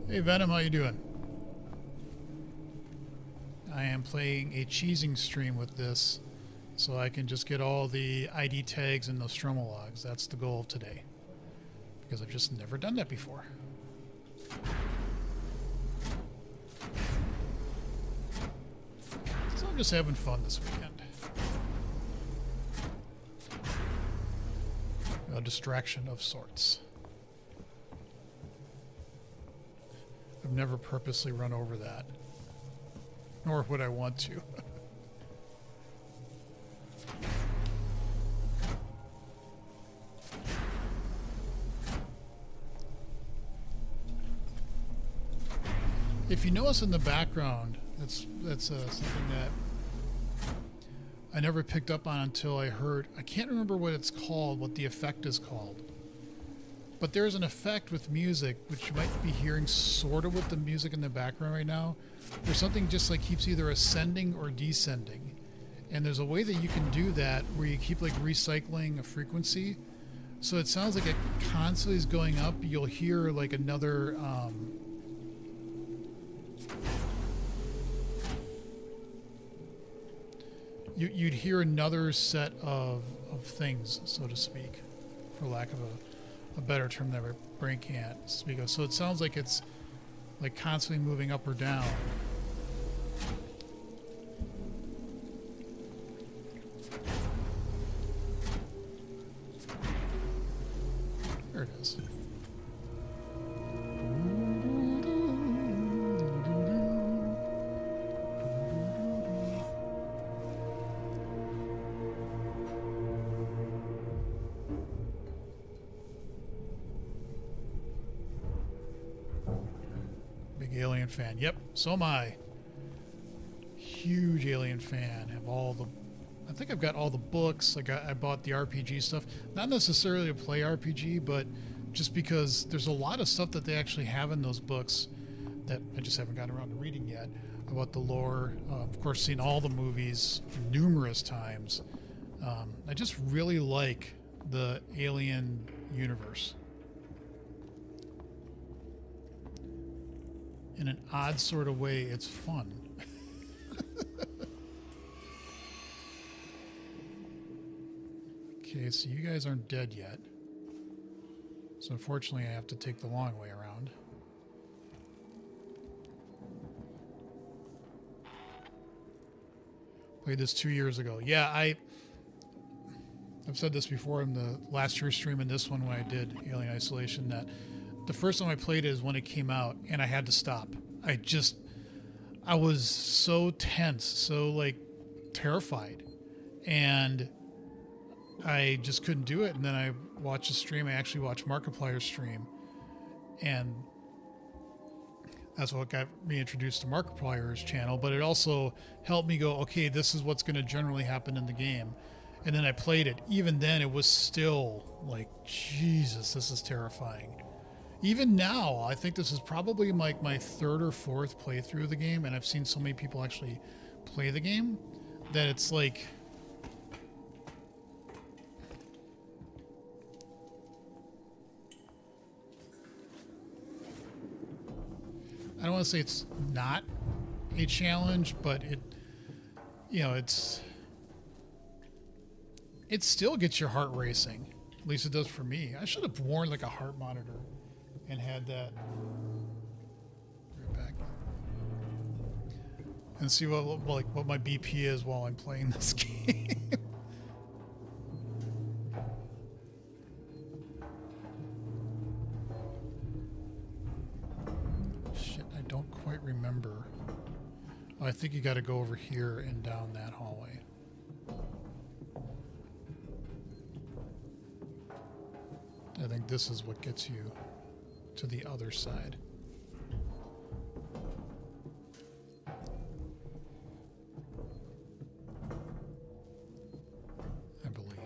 Hey Venom, how you doing? I am playing a cheesing stream with this, so I can just get all the ID tags and Nostromo logs. That's the goal of today, because I've just never done that before. So I'm just having fun this weekend. A distraction of sorts. I've never purposely run over that, nor would I want to. If you notice in the background, that's something that I never picked up on until I heard. I can't remember what it's called, what the effect is called. But there's an effect with music, which you might be hearing sort of with the music in the background right now. There's something just like keeps either ascending or descending. And there's a way that you can do that where you keep like recycling a frequency. So it sounds like it constantly is going up. You'll hear like another... You'd hear another set of things, so to speak, for lack of a better term that my brain can't speak of. So it sounds like it's like constantly moving up or down. There it is. Big Alien fan. Yep, so am I. Huge Alien fan. Have all the... I think I've got all the books. I bought the RPG stuff. Not necessarily to play RPG, but just because there's a lot of stuff that they actually have in those books that I just haven't gotten around to reading yet about the lore. Of course, seen all the movies numerous times. I just really like the Alien universe. In an odd sort of way, it's fun. Okay, so you guys aren't dead yet. So unfortunately, I have to take the long way around. Played this 2 years ago. Yeah, I've said this before in the last year's stream and this one when I did Alien Isolation, that the first time I played it is when it came out and I had to stop. I was so tense, so like terrified. And I just couldn't do it. And then I watched a stream. I actually watched Markiplier's stream. And that's what got me introduced to Markiplier's channel. But it also helped me go, okay, this is what's going to generally happen in the game. And then I played it. Even then, it was still like, Jesus, this is terrifying. Even now, I think this is probably like my third or fourth playthrough of the game. And I've seen so many people actually play the game that it's like... I don't want to say it's not a challenge, but it still gets your heart racing. At least it does for me. I should have worn like a heart monitor and had that right back and see what my BP is while I'm playing this game. Remember. Oh, I think you got to go over here and down that hallway. I think this is what gets you to the other side. I believe.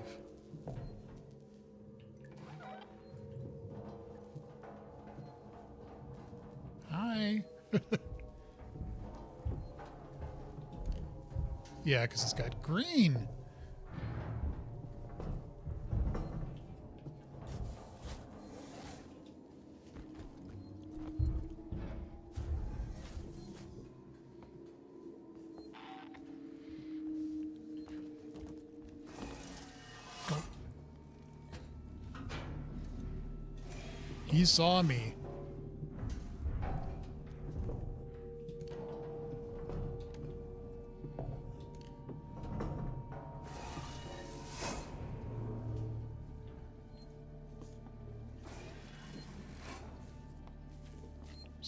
Hi. Yeah, because it's got green. Oh. He saw me.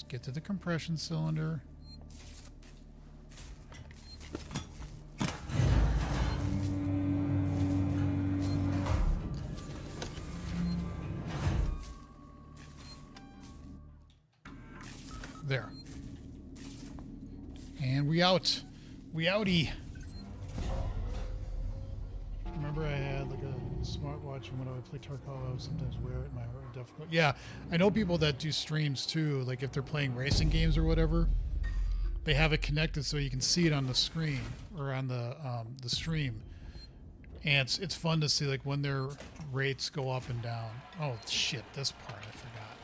Get to the compression cylinder. There. And we out. We outie. Remember I had like a smartwatch, and when I would play Tarkov, I would sometimes wear it in my difficult. Yeah, I know people that do streams too, like if they're playing racing games or whatever, they have it connected so you can see it on the screen or on the stream. And it's fun to see like when their rates go up and down. Oh shit, this part I forgot.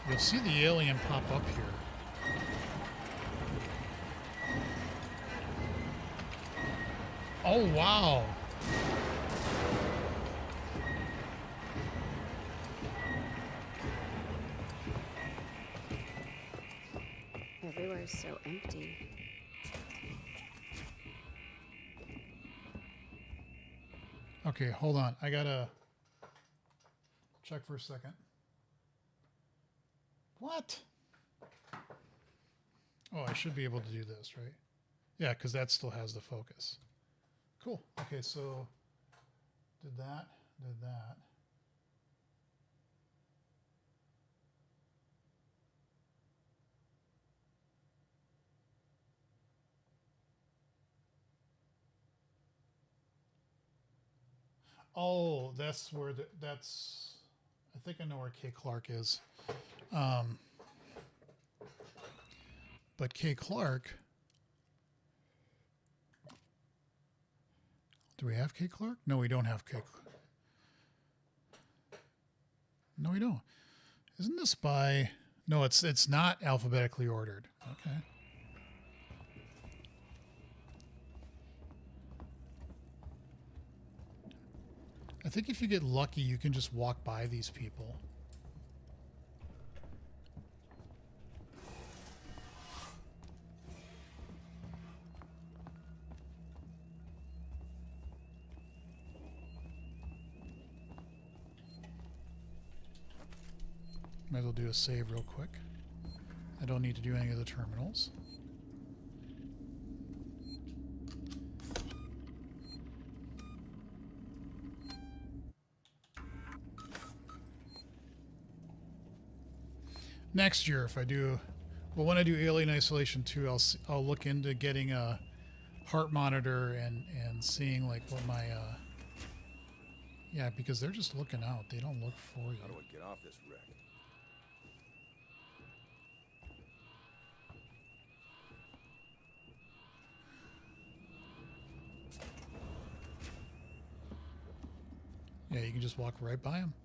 You'll see the alien pop up here. Oh wow. Everywhere's so empty. Okay, hold on. I gotta check for a second. What? Oh, I should be able to do this, right? Yeah, because that still has the focus. Cool. Okay, so did that. Oh, that's where that's. I think I know where Kay Clark is. But Kay Clark. Do we have Kay Clark? No, we don't have Kay Clark. No, we don't. Isn't this by? No, it's not alphabetically ordered. Okay. I think if you get lucky, you can just walk by these people. Might as well do a save real quick. I don't need to do any of the terminals. Next year, if I do, well, when I do Alien Isolation 2, I'll look into getting a heart monitor and seeing like what my yeah, because they're just looking out. They don't look for you. How do I get off this wreck? Yeah, you can just walk right by them.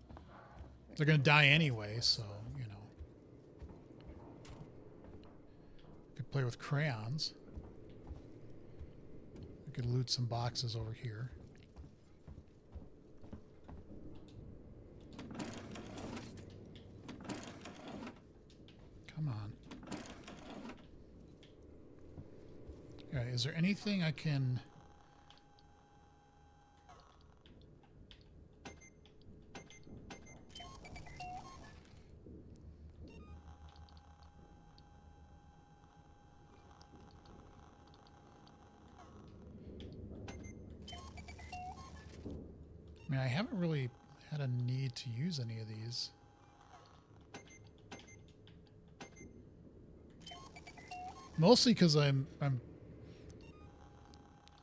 They're gonna die anyway, so you know. Could play with crayons. We could loot some boxes over here. Come on. Yeah, is there anything I can... I mean, I haven't really had a need to use any of these. Mostly because I'm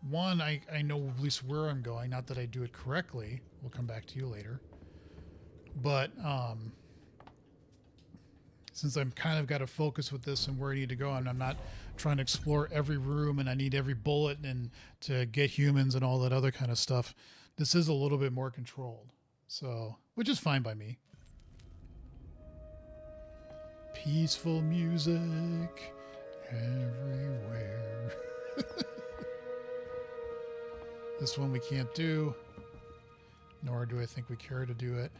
one, I know at least where I'm going, not that I do it correctly. We'll come back to you later. But since I'm kind of got to focus with this and where I need to go, and I'm not trying to explore every room and I need every bullet and to get humans and all that other kind of stuff, this is a little bit more controlled. So, which is fine by me. Peaceful music everywhere. This one we can't do, nor do I think we care to do it.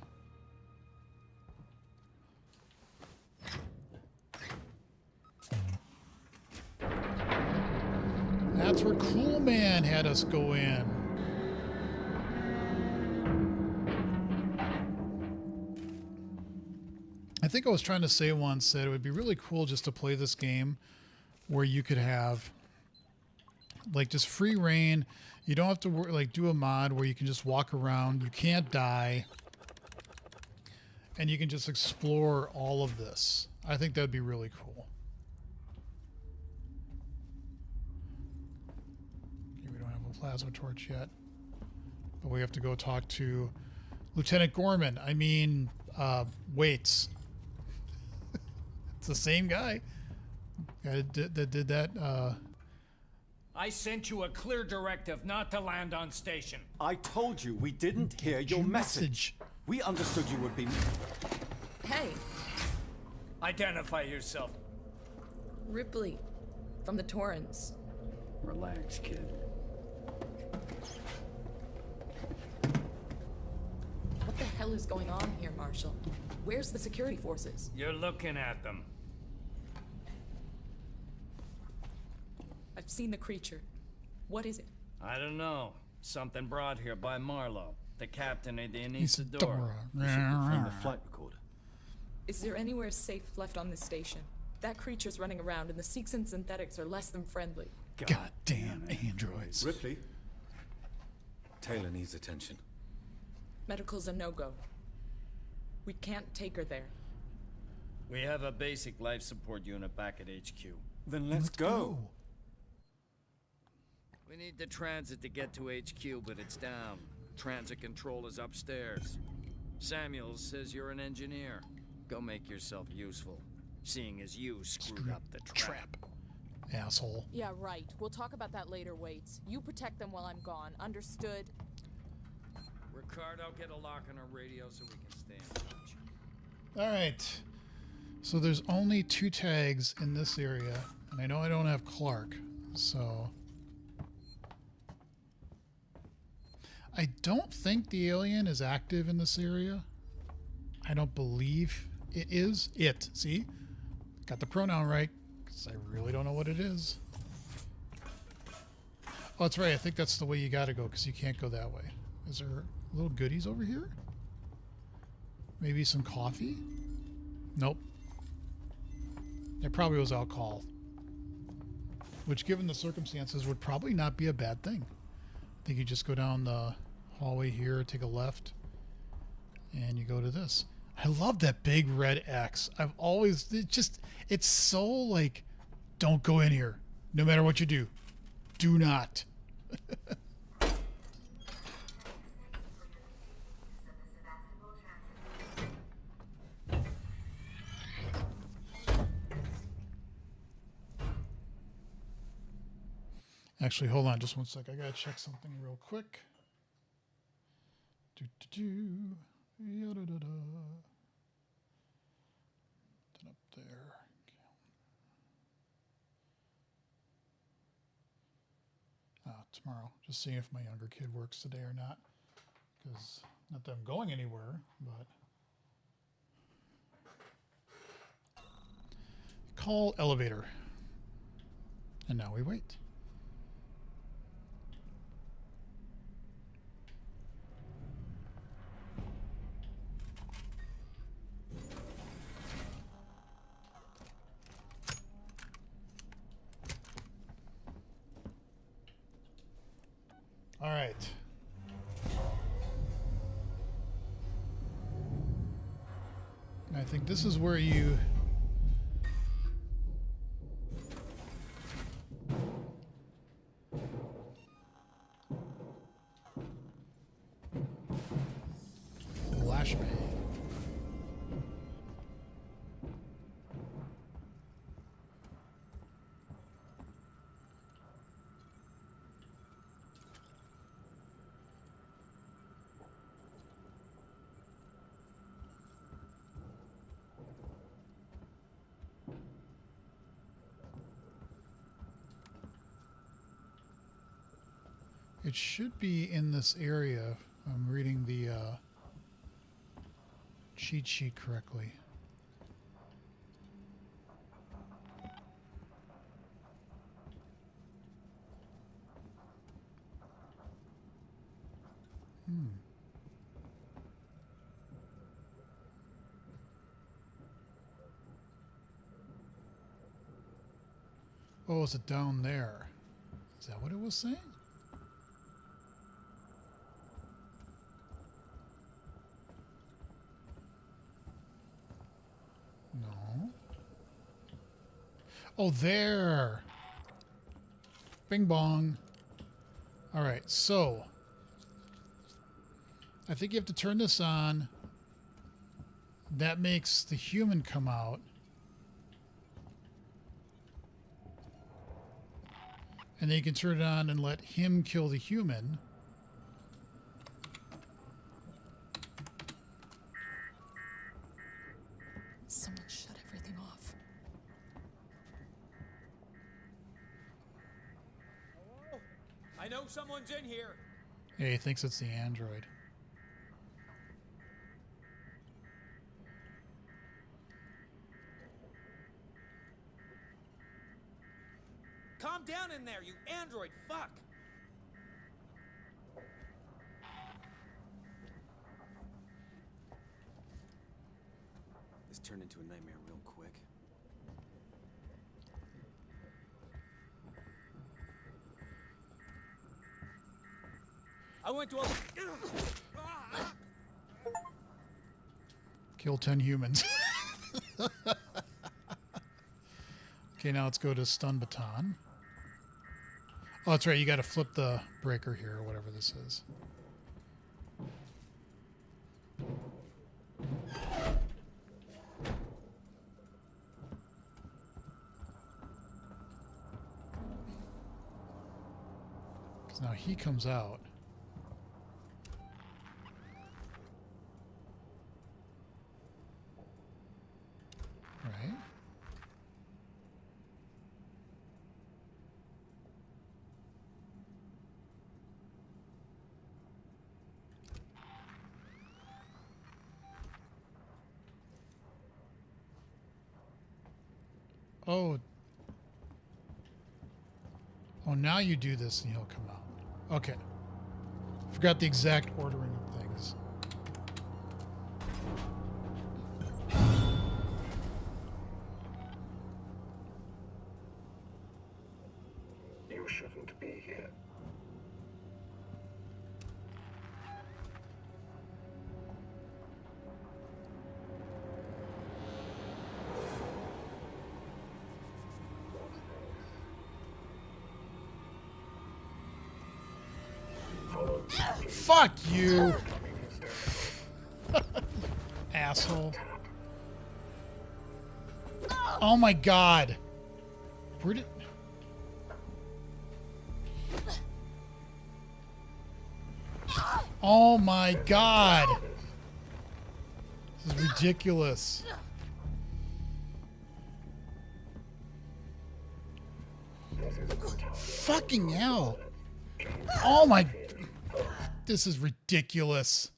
That's where Cool Man had us go in. I think I was trying to say once that it would be really cool just to play this game where you could have like just free reign. You don't have to like do a mod where you can just walk around. You can't die. And you can just explore all of this. I think that'd be really cool. Okay, we don't have a plasma torch yet. But we have to go talk to Lieutenant Gorman. I mean, Waits. It's the same guy that did that. I sent you a clear directive not to land on station. I told you we didn't hear your message. We understood you would be... Hey, Identify yourself. Ripley, from the Torrens. Relax, kid. What the hell is going on here, Marshal? Where's the security forces? You're looking at them. I've seen the creature. What is it? I don't know. Something brought here by Marlowe, the captain of the Anisadora. From the flight recorder. Is there anywhere safe left on this station? That creature's running around, and the Seeks and Synthetics are less than friendly. Goddamn androids. Ripley, Taylor needs attention. Medical's a no-go. We can't take her there. We have a basic life support unit back at HQ. Then let's go. We need the transit to get to HQ, but it's down. Transit control is upstairs. Samuels says you're an engineer. Go make yourself useful, seeing as you screwed up the trap. Asshole. Yeah, right. We'll talk about that later, Waits. You protect them while I'm gone. Understood? Ricardo, get a lock on our radio so we can stay in touch. All right. So there's only 2 tags in this area, and I know I don't have Clark, so I don't think the alien is active in this area. I don't believe it is. It. See? Got the pronoun right, because I really don't know what it is. Oh, that's right. I think that's the way you gotta go, because you can't go that way. Is there little goodies over here? Maybe some coffee? Nope. There probably was alcohol. Which, given the circumstances, would probably not be a bad thing. I think you just go down the hallway here, take a left, and you go to this. I love that big red X. I've always, it's so like, don't go in here. No matter what you do. Do not. Actually, hold on just one sec. I gotta check something real quick. Yada-da-da. Up there. Tomorrow. Just seeing if my younger kid works today or not. Because, not that I'm going anywhere, but... Call elevator. And now we wait. All right. I think this is where you flashbang. It should be in this area. I'm reading the cheat sheet correctly. Oh, is it down there? Is that what it was saying? No. Oh, there. Bing bong. All right, so I think you have to turn this on. That makes the human come out. And then you can turn it on and let him kill the human. Someone shut everything off. Hello? I know someone's in here. Yeah, he thinks it's the android. Calm down in there, you android fuck! This turned into a nightmare real quick. I went to a... Kill 10 humans. Okay, now let's go to stun baton. Oh, that's right. You got to flip the breaker here, or whatever this is. So now he comes out. Right? Oh. Oh, now you do this and he'll come out. Okay. Forgot the exact ordering of things. You shouldn't be here. Fuck you! Asshole. Oh my god. Where did... Oh my god. This is ridiculous. Fucking hell. Oh my... This is ridiculous.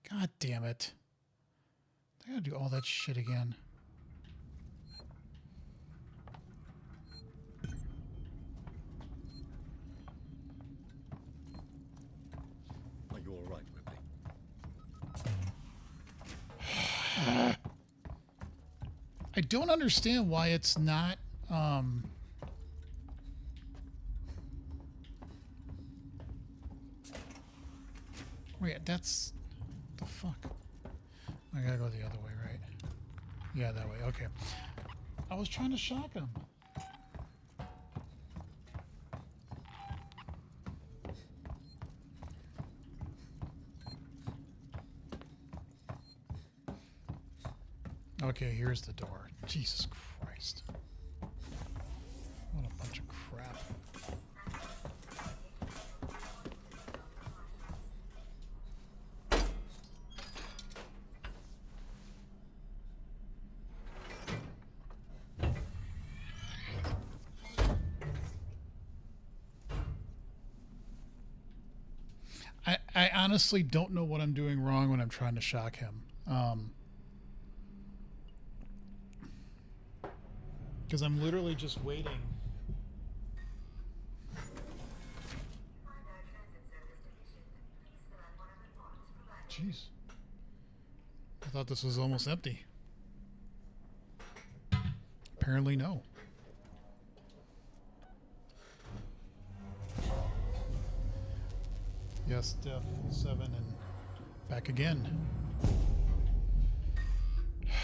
God damn it. I gotta do all that shit again. Are you all right, Ripley? I don't understand why it's not, wait, that's... the fuck? I gotta go the other way, right? Yeah, that way, okay. I was trying to shock him. Okay, here's the door. Jesus Christ. What a bunch of crap. I honestly don't know what I'm doing wrong when I'm trying to shock him. Because I'm literally just waiting. Jeez. I thought this was almost empty. Apparently no. Yes, Death 7 and back again. Okay,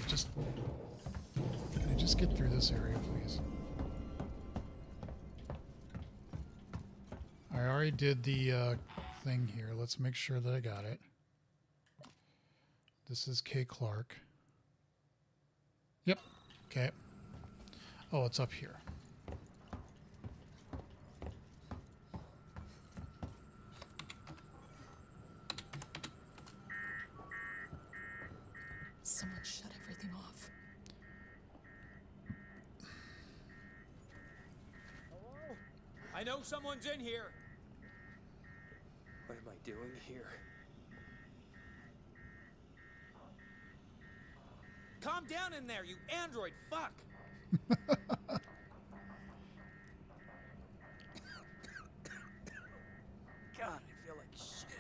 just... Can I just get through this area, please? I already did the thing here. Let's make sure that I got it. This is K. Clark. Yep. Okay. Oh, it's up here. Someone shut everything off. Hello? I know someone's in here. What am I doing here? Calm down in there, you android fuck! God, I feel like shit.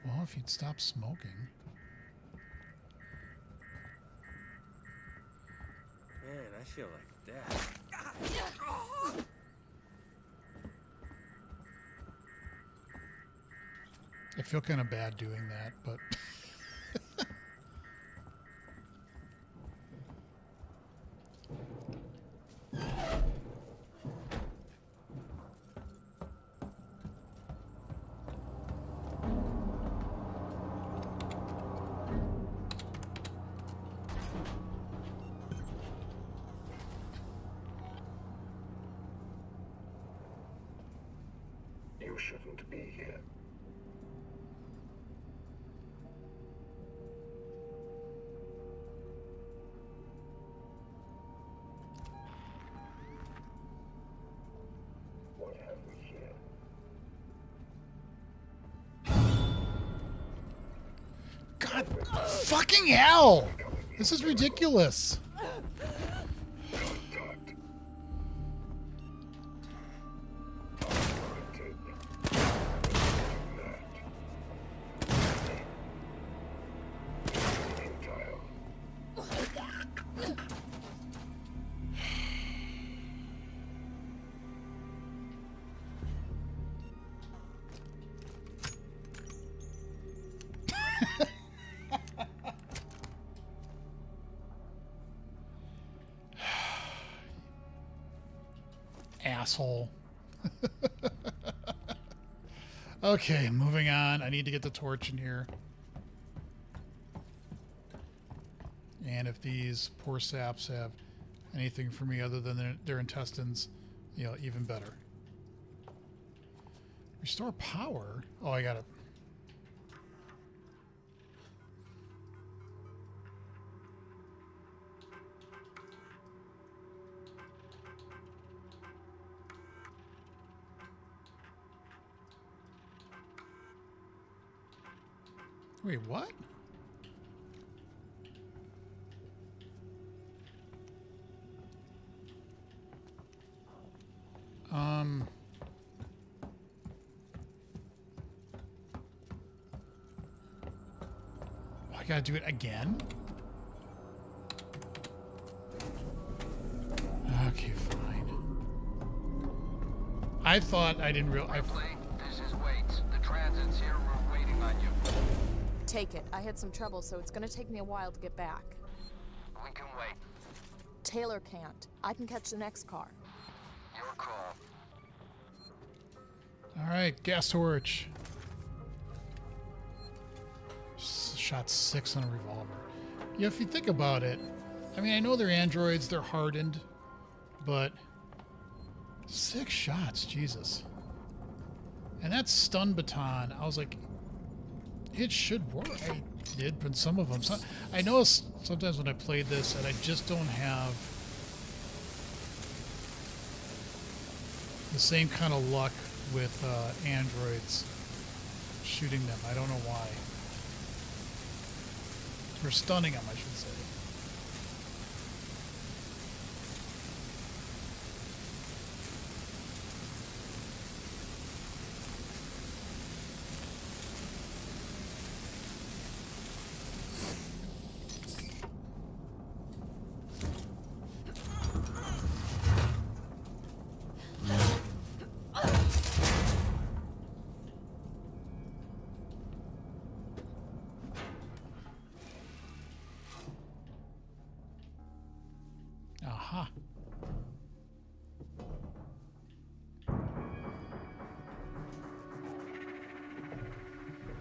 Well, if you'd stop smoking. Man, I feel like death. I feel kind of bad doing that, but... You shouldn't be here. What have we here? God fucking hell! This is ridiculous. Asshole. Okay, moving on. I need to get the torch in here. And if these poor saps have anything for me other than their intestines, you know, even better. Restore power? Oh, I got it. Wait, what? I gotta do it again? Okay, fine. I thought I didn't realize. This is Waits. The transit's here. We're waiting on you. Take it. I had some trouble, so it's gonna take me a while to get back. We can wait. Taylor can't. I can catch the next car. Your call. All right, gas torch. Shot 6 on a revolver. Yeah, if you think about it, I mean, I know they're androids, they're hardened, but 6 shots, Jesus. And that stun baton, I was like, it should work. I did, but some of them. So, I know sometimes when I played this, and I just don't have the same kind of luck with androids shooting them. I don't know why. Or stunning them, I should say. Aha.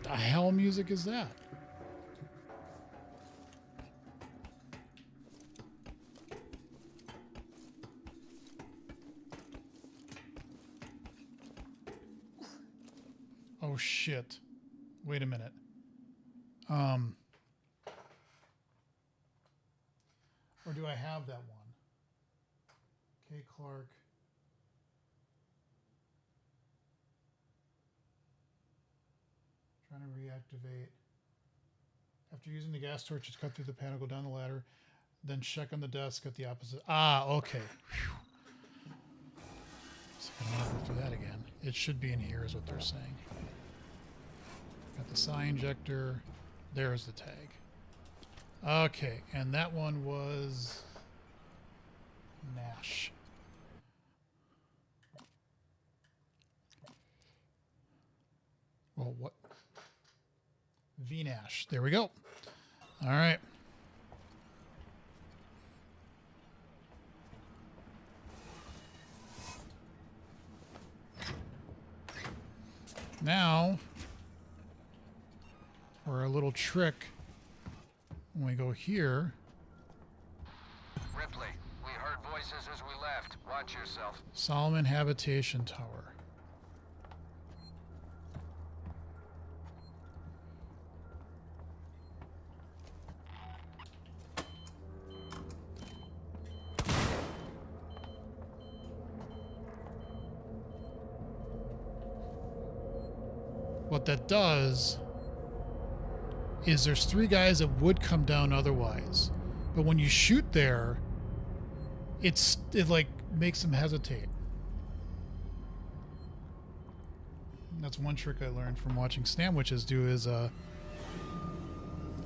The hell music is that? Oh shit. Wait a minute. Or do I have that one? K. Clark. Trying to reactivate. After using the gas torch, it's cut through the panel, go down the ladder, then check on the desk at the opposite. Ah, okay. Whew. So I don't want to go through that again. It should be in here is what they're saying. Got the psi injector. There's the tag. Okay, and that one was Nash. Well, what? V-Nash. There we go. All right. Now, for a little trick, when we go here. Ripley, we heard voices as we left. Watch yourself. Solomon Habitation Tower. what that does is there's 3 guys that would come down otherwise. But when you shoot there, it like makes them hesitate. And that's one trick I learned from watching Sandwiches do is a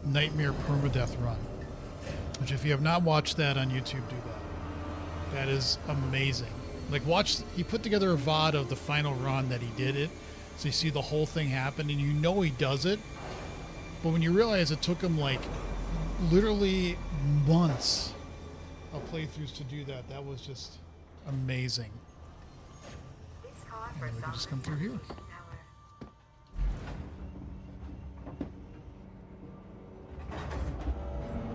Nightmare Permadeath run. Which if you have not watched that on YouTube, do that. That is amazing. Like he put together a VOD of the final run that he did it. So you see the whole thing happen and you know he does it. But when you realize it took him like literally months of playthroughs to do that, that was just amazing. And we can just come through here.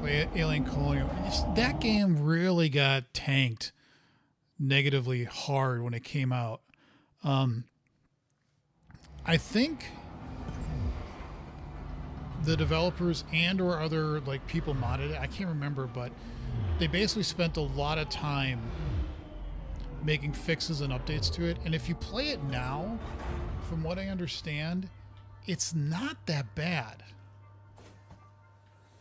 Play Alien Colonial. That game really got tanked negatively hard when it came out. I think the developers and or other like people modded it, I can't remember, but they basically spent a lot of time making fixes and updates to it. And if you play it now, from what I understand, it's not that bad.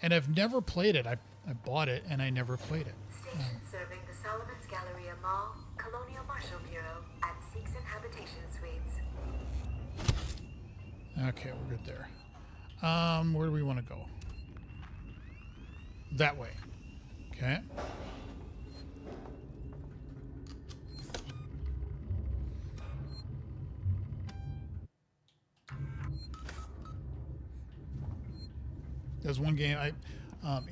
And I've never played it. I bought it and I never played it. Station serving the Solomon's Galleria Mall, Colonial Marshal Bureau, and Seeks and Habitation Suites. Okay, we're good there. Where do we want to go? That way. Okay. There's one game,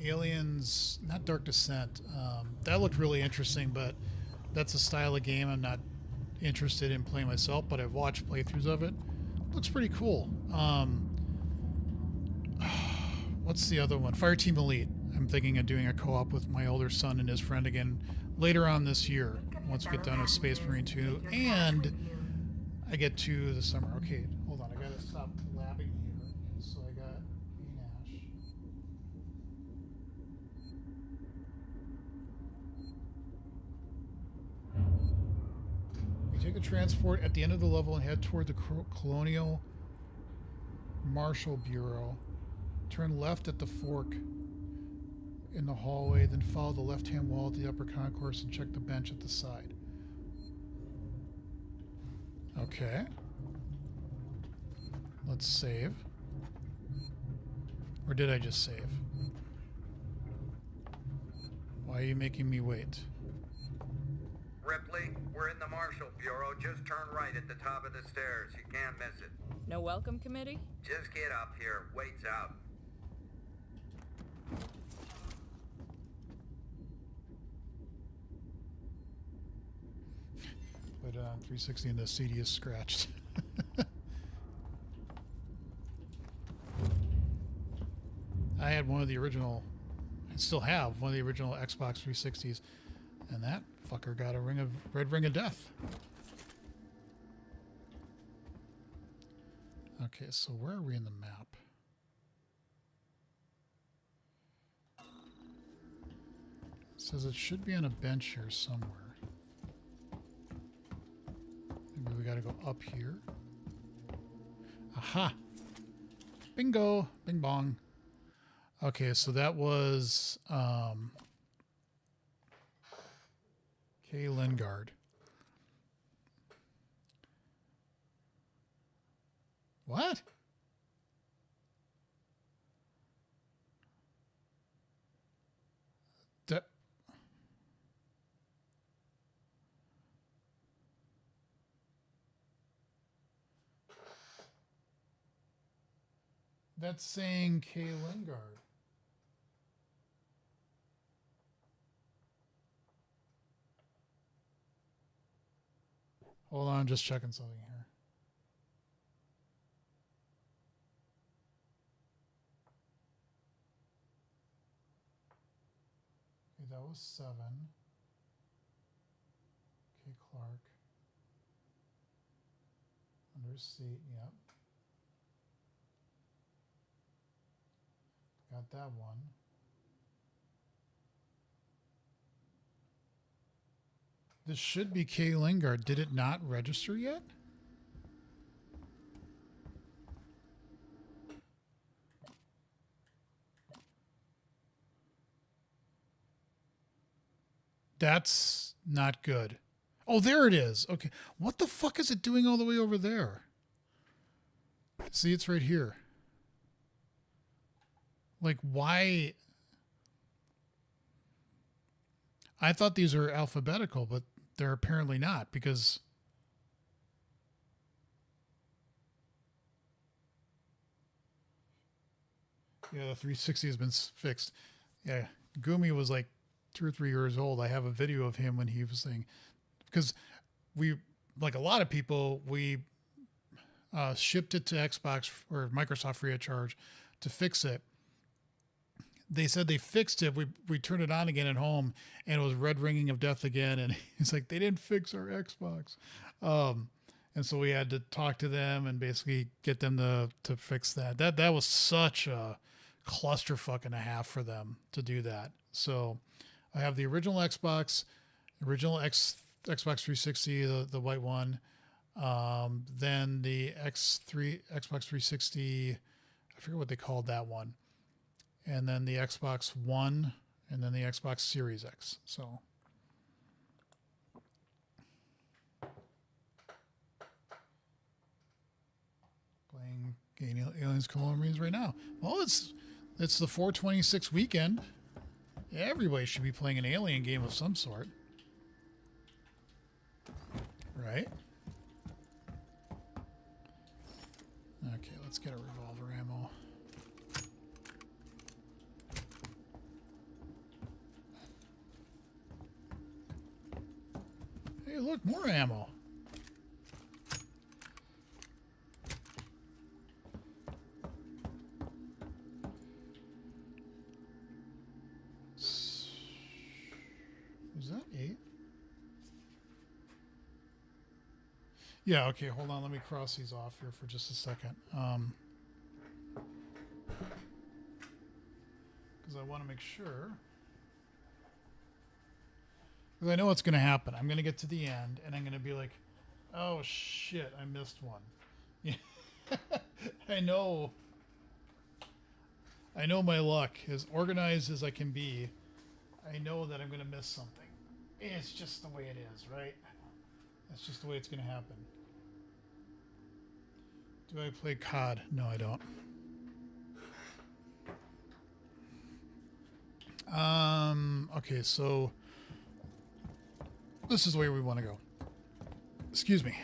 Aliens, not Dark Descent. That looked really interesting, but that's a style of game I'm not interested in playing myself, but I've watched playthroughs of it. Looks pretty cool. What's the other one? Fireteam Elite. I'm thinking of doing a co-op with my older son and his friend again later on this year, once we get done with Space Marine 2, and I get to the summer. Okay, hold on. I gotta stop labbing here. So I got Nash. We take a transport at the end of the level and head toward the Colonial Marshal Bureau. Turn left at the fork in the hallway, then follow the left-hand wall at the upper concourse and check the bench at the side. Okay. Let's save. Or did I just save? Why are you making me wait? Ripley, we're in the Marshal Bureau. Just turn right at the top of the stairs. You can't miss it. No welcome committee? Just get up here. Wait's out. Put it on 360 and the CD is scratched. I had one of the original, I still have one of the original Xbox 360s, and that fucker got a red ring of death. Okay, so where are we in the map? It says it should be on a bench here somewhere. Maybe we gotta go up here. Aha! Bingo! Bing bong. Okay, so that was Kay Lingard. What? That's saying Kay Lingard. Hold on, I'm just checking something here. Okay, that was 7. Kay Clark. Under seat, yep. Got that one. This should be Kay Lingard. Did it not register yet? That's not good. Oh, there it is. Okay. What the fuck is it doing all the way over there? See, it's right here. Like, why? I thought these are alphabetical, but they're apparently not, because yeah, the 360 has been fixed. Yeah, Gumi was like 2 or 3 years old. I have a video of him when he was saying, because we, like a lot of people, we shipped it to Xbox or Microsoft free of charge to fix it. They said they fixed it. We turned it on again at home, and it was red ringing of death again. And he's like, they didn't fix our Xbox. And so we had to talk to them and basically get them to fix that. That was such a clusterfuck and a half for them to do that. So I have the original Xbox, Xbox 360, the white one. Then the Xbox 360, I forget what they called that one. And then the Xbox One, and then the Xbox Series X. So playing Aliens Colonial Marines right now. Well, it's the 426 weekend. Everybody should be playing an Alien game of some sort. Right? Okay, let's get a revolver ammo. Hey, look, more ammo. Is that 8? Yeah, okay, hold on. Let me cross these off here for just a second. Because I want to make sure. Because I know what's going to happen. I'm going to get to the end, and I'm going to be like, oh, shit, I missed one. Yeah. I know my luck. As organized as I can be, I know that I'm going to miss something. It's just the way it is, right? That's just the way it's going to happen. Do I play COD? No, I don't. Okay, so this is the way we want to go. Excuse me.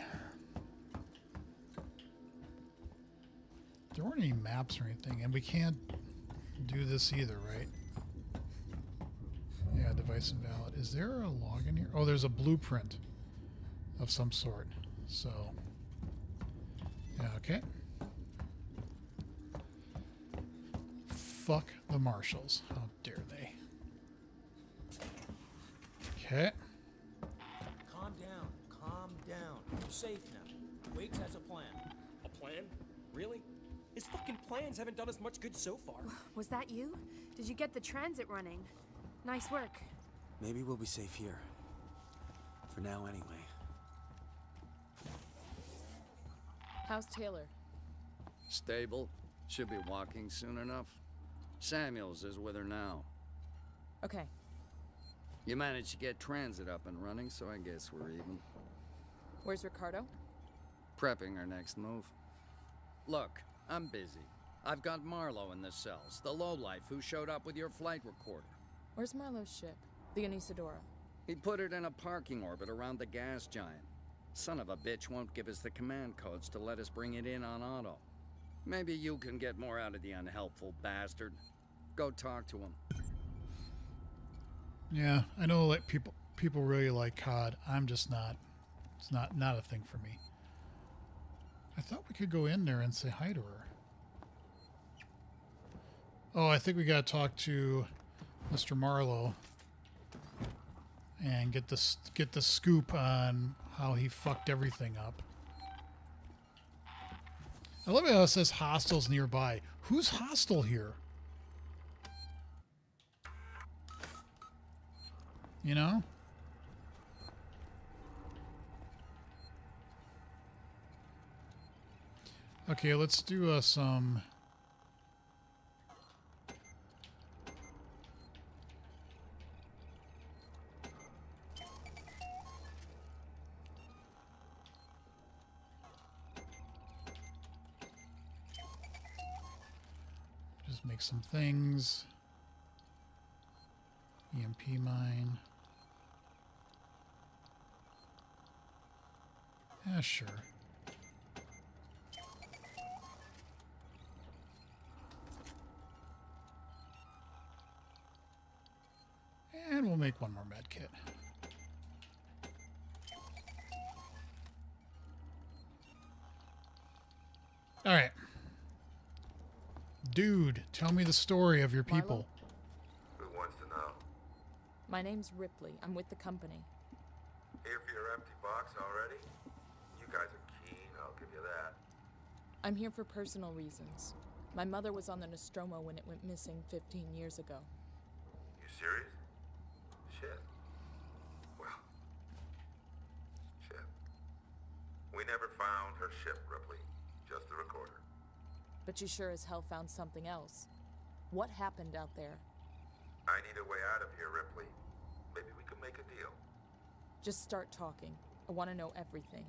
There weren't any maps or anything, and we can't do this either, right? Yeah, device invalid. Is there a login here? Oh, there's a blueprint of some sort. So, yeah, okay. Fuck the marshals. How dare they? Okay. Calm down. Calm down. You're safe now. Waits has a plan. A plan? Really? His fucking plans haven't done us much good so far. Was that you? Did you get the transit running? Nice work. Maybe we'll be safe here. For now, anyway. How's Taylor? Stable. Should be walking soon enough. Samuels is with her now. Okay. You managed to get transit up and running, so I guess we're even. Where's Ricardo? Prepping our next move. Look, I'm busy. I've got Marlowe in the cells, the lowlife who showed up with your flight recorder. Where's Marlowe's ship? The Anisadora. He put it in a parking orbit around the gas giant. Son of a bitch won't give us the command codes to let us bring it in on auto. Maybe you can get more out of the unhelpful bastard. Go talk to him. Yeah, I know like people really like COD. I'm just not. It's not a thing for me. I thought we could go in there and say hi to her. Oh, I think we got to talk to Mr. Marlowe and get the scoop on how he fucked everything up. I love how it says hostiles nearby. Who's hostile here? You know? Okay, let's do some... Let's make some things. EMP mine. Yeah, sure. And we'll make one more med kit. All right. Dude, tell me the story of your people. Who wants to know? My name's Ripley. I'm with the company. Here for your empty box already? You guys are keen, I'll give you that. I'm here for personal reasons. My mother was on the Nostromo when it went missing 15 years ago. You serious? Shit. Well. Shit. We never found her ship, Ripley. Just the recorder. But you sure as hell found something else. What happened out there? I need a way out of here, Ripley. Maybe we can make a deal. Just start talking. I want to know everything.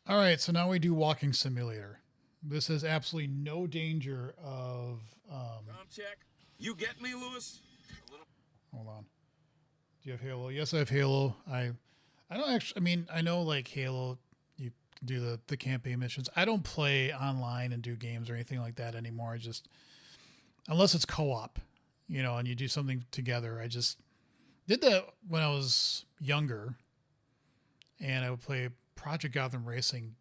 All right, so now we do walking simulator. This has absolutely no danger of... check. You get me, Lewis? Hold on. Do you have Halo? Yes, I have Halo. I don't actually... I mean, I know, like, Halo, you can do the campaign missions. I don't play online and do games or anything like that anymore. I just... Unless it's co-op, you know, and you do something together. I just did that when I was younger. And I would play Project Gotham Racing,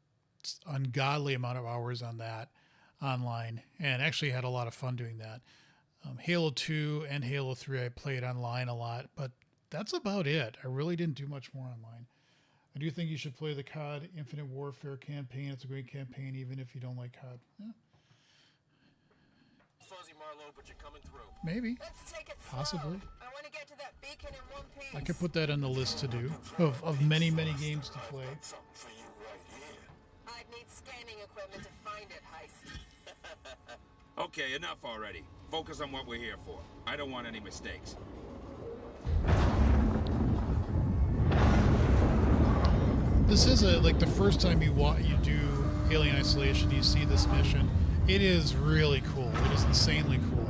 ungodly amount of hours on that online, and actually had a lot of fun doing that. Halo 2 and Halo 3 I played online a lot, but that's about it. I really didn't do much more online. I do think you should play the COD Infinite Warfare campaign. It's a great campaign, even if you don't like COD. Yeah. Fuzzy Marlowe, but you're coming through. Maybe. Let's take it Possibly. I want to get to that beacon in one piece. I could put that on the list to do, of many, many games to play. I'd need scanning equipment to find it, Heist. Okay, enough already. Focus on what we're here for. I don't want any mistakes. This is like the first time you do Alien Isolation, you see this mission. It is really cool. It is insanely cool.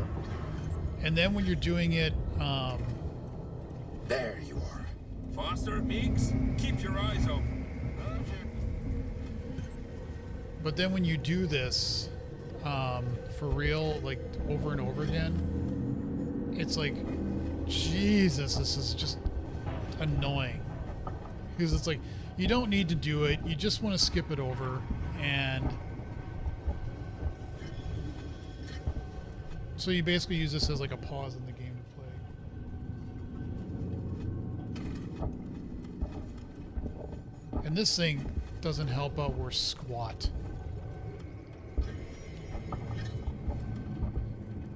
And then when you're doing it, There you are. Foster, Meeks, keep your eyes open. but then when you do this, for real, like over and over again, it's like, Jesus, this is just annoying. Because it's like, you don't need to do it. You just want to skip it over. And so you basically use this as like a pause in the game to play. And this thing doesn't help out worse squat. I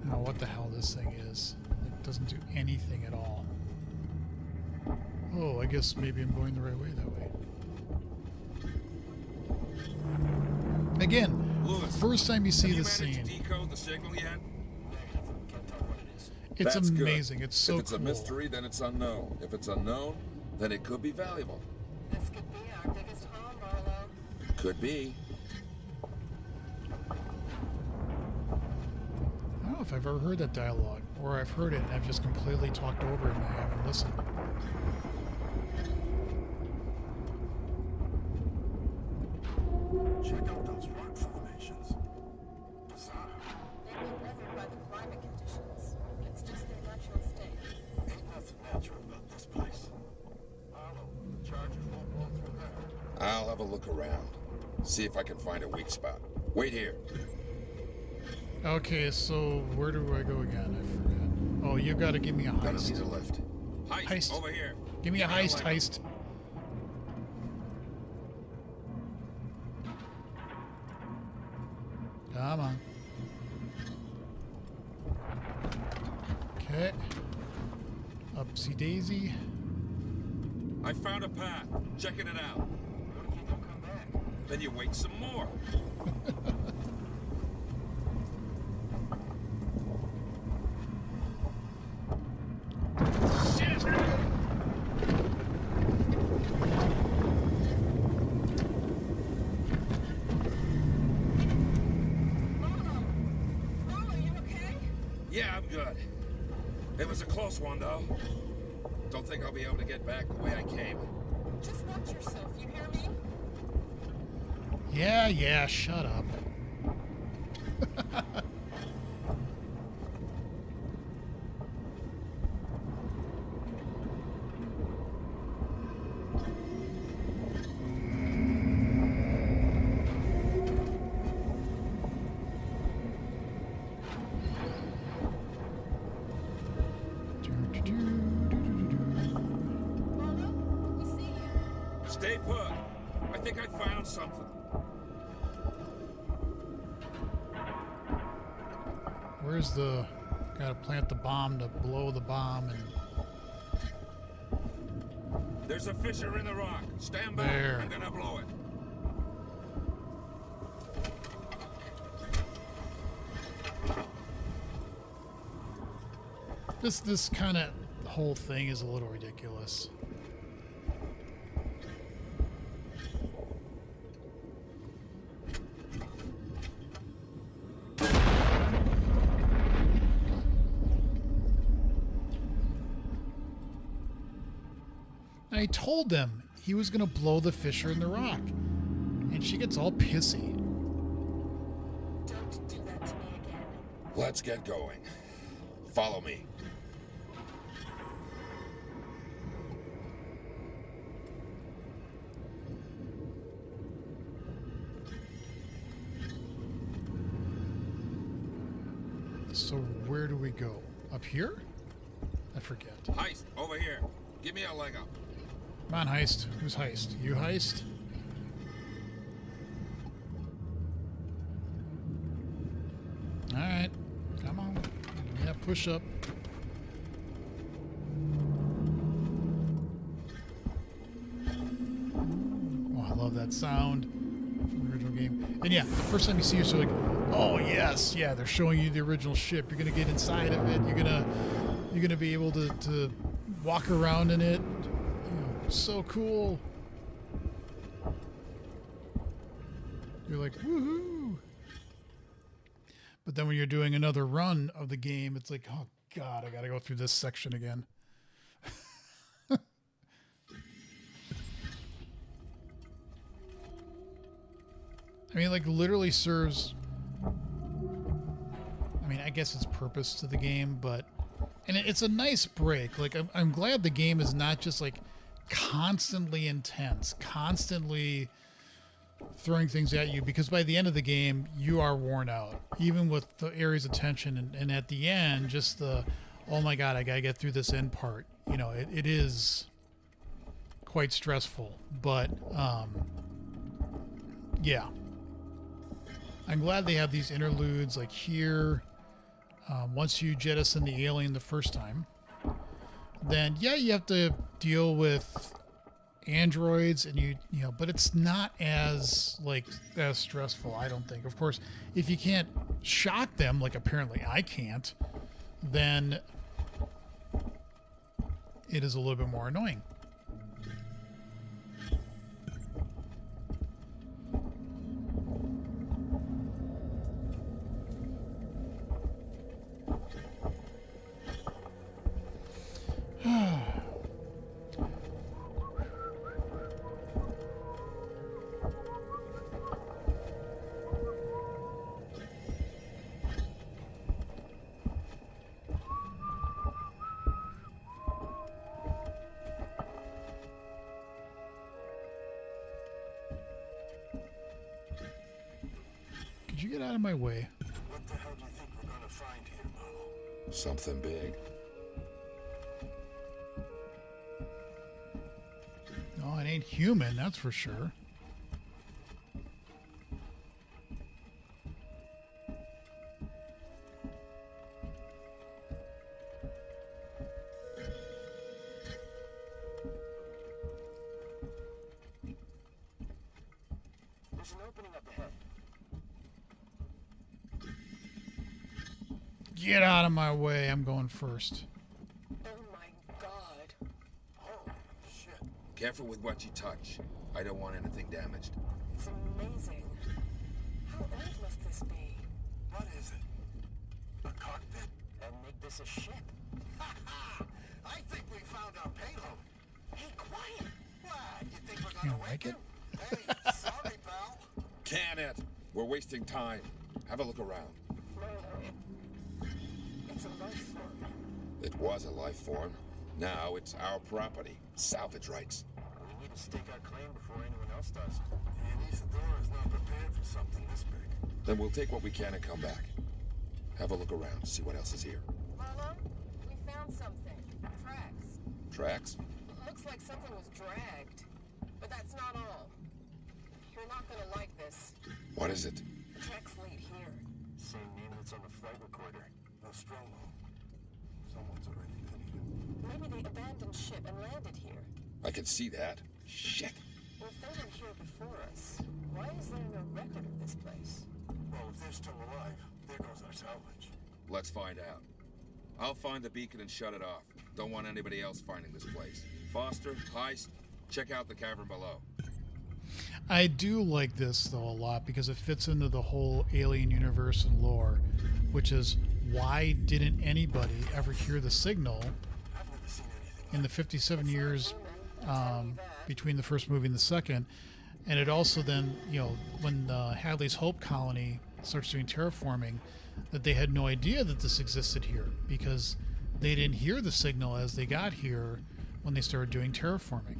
don't know what the hell this thing is. It doesn't do anything at all. Oh, I guess maybe I'm going the right way that way. Again, Lewis, first time you see have this you managed scene, to decode the signal yet? it's That's amazing. Good. It's so If it's cool. a mystery, then it's unknown. If it's unknown, then it could be valuable. This could be our biggest harm, Marlowe. Could be. I don't know if I've ever heard that dialogue, or I've heard it and I've just completely talked over it and I haven't listened. Check out those rock formations. Bizarre. They've been weathered by the climate conditions. It's just their natural state. Ain't nothing natural about this place. Marlowe, the Chargers won't blow through there. I'll have a look around. See if I can find a weak spot. Wait here. Okay, so where do I go again? I forgot. Oh, you got to give me a Gonna heist. need a lift. Heist, over here. Give me a heist, heist. Come on. Okay. Upsy daisy. I found a path. Checking it out. What if you don't come back? Then you wait some more. It was a close one, though. Don't think I'll be able to get back the way I came. Just watch yourself, you hear me? Yeah, shut up. Stay put. I think I found something. Where's the... Gotta plant the bomb to blow the bomb and... There's a fissure in the rock. Stand back. There. I'm gonna blow it. This kind of whole thing is a little ridiculous. I told them he was going to blow the fissure in the rock. And she gets all pissy. Don't do that to me again. Let's get going. Follow me. So where do we go? Up here? I forget. Heist, over here. Give me a leg up. Come on, Heist. Who's Heist? You Heist? Alright. Come on. Yeah, push up. Oh, I love that sound from the original game. And yeah, the first time you see it, you're like, oh yes, yeah, they're showing you the original ship. You're gonna get inside of it. You're gonna be able to walk around in it. So cool. You're like, woohoo. But then when you're doing another run of the game, it's like, oh God, I gotta go through this section again. I mean, like, literally serves, I mean, I guess it's purpose to the game, but, and it's a nice break. Like, I'm glad the game is not just like constantly intense, constantly throwing things at you, because by the end of the game you are worn out, even with the area's attention, and at the end just the, oh my God, I gotta get through this end part. You know, it is quite stressful, but yeah, I'm glad they have these interludes like here. Once you jettison the alien the first time, then yeah, you have to deal with androids, and you know, but it's not as stressful, I don't think. Of course, if you can't shock them, like apparently I can't, then it is a little bit more annoying. Could you get out of my way? What the hell do you think we're gonna find here, Marlow? Something big. No, it ain't human, that's for sure. There's an opening up ahead. Get out of my way, I'm going first. Oh my God. Holy shit. Careful with what you touch. I don't want anything damaged. It's amazing. How old must this be? What is it? A cockpit? And make this a ship? I think we found our payload. Hey, quiet. What? You think we're You gonna don't like it? Hey, sorry, pal. Can it? We're wasting time. Have a look around. It's a life form. It was a life form. Now it's our property. Salvage rights. We need to stake our claim before anyone else does. And Isadora is not prepared for something this big. Then we'll take what we can and come back. Have a look around, see what else is here. Marlo, we found something. Tracks. Tracks? Looks like something was dragged. But that's not all. You're not gonna like this. What is it? Tracks lead here. Same name that's on the flight recorder. Nostromo. Someone's already been here. Maybe they abandoned ship and landed here. I can see that. Shit. If they were here before us, why is there no record of this place? Well, if they're still alive, there goes our salvage. Let's find out. I'll find the beacon and shut it off. Don't want anybody else finding this place. Foster, Heist, check out the cavern below. I do like this, though, a lot because it fits into the whole Alien universe and lore, which is why didn't anybody ever hear the signal in the 57 years between the first movie and the second? And it also then, you know, when Hadley's Hope colony starts doing terraforming, that they had no idea that this existed here because they didn't hear the signal as they got here when they started doing terraforming.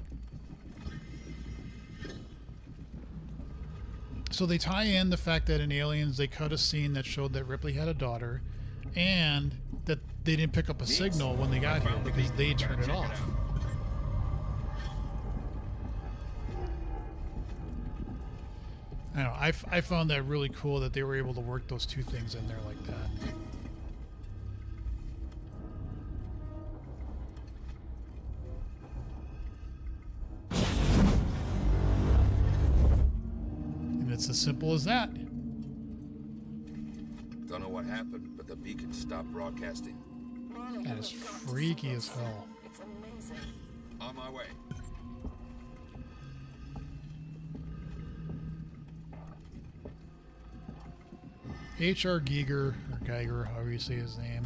So they tie in the fact that in Aliens they cut a scene that showed that Ripley had a daughter and that they didn't pick up a signal when they got here because they turned it off. I know, I found that really cool that they were able to work those two things in there like that. And it's as simple as that. Don't know what happened, but the beacon stopped broadcasting. That is freaky as hell. It's amazing. On my way. H.R. Giger, or Geiger, however you say his name,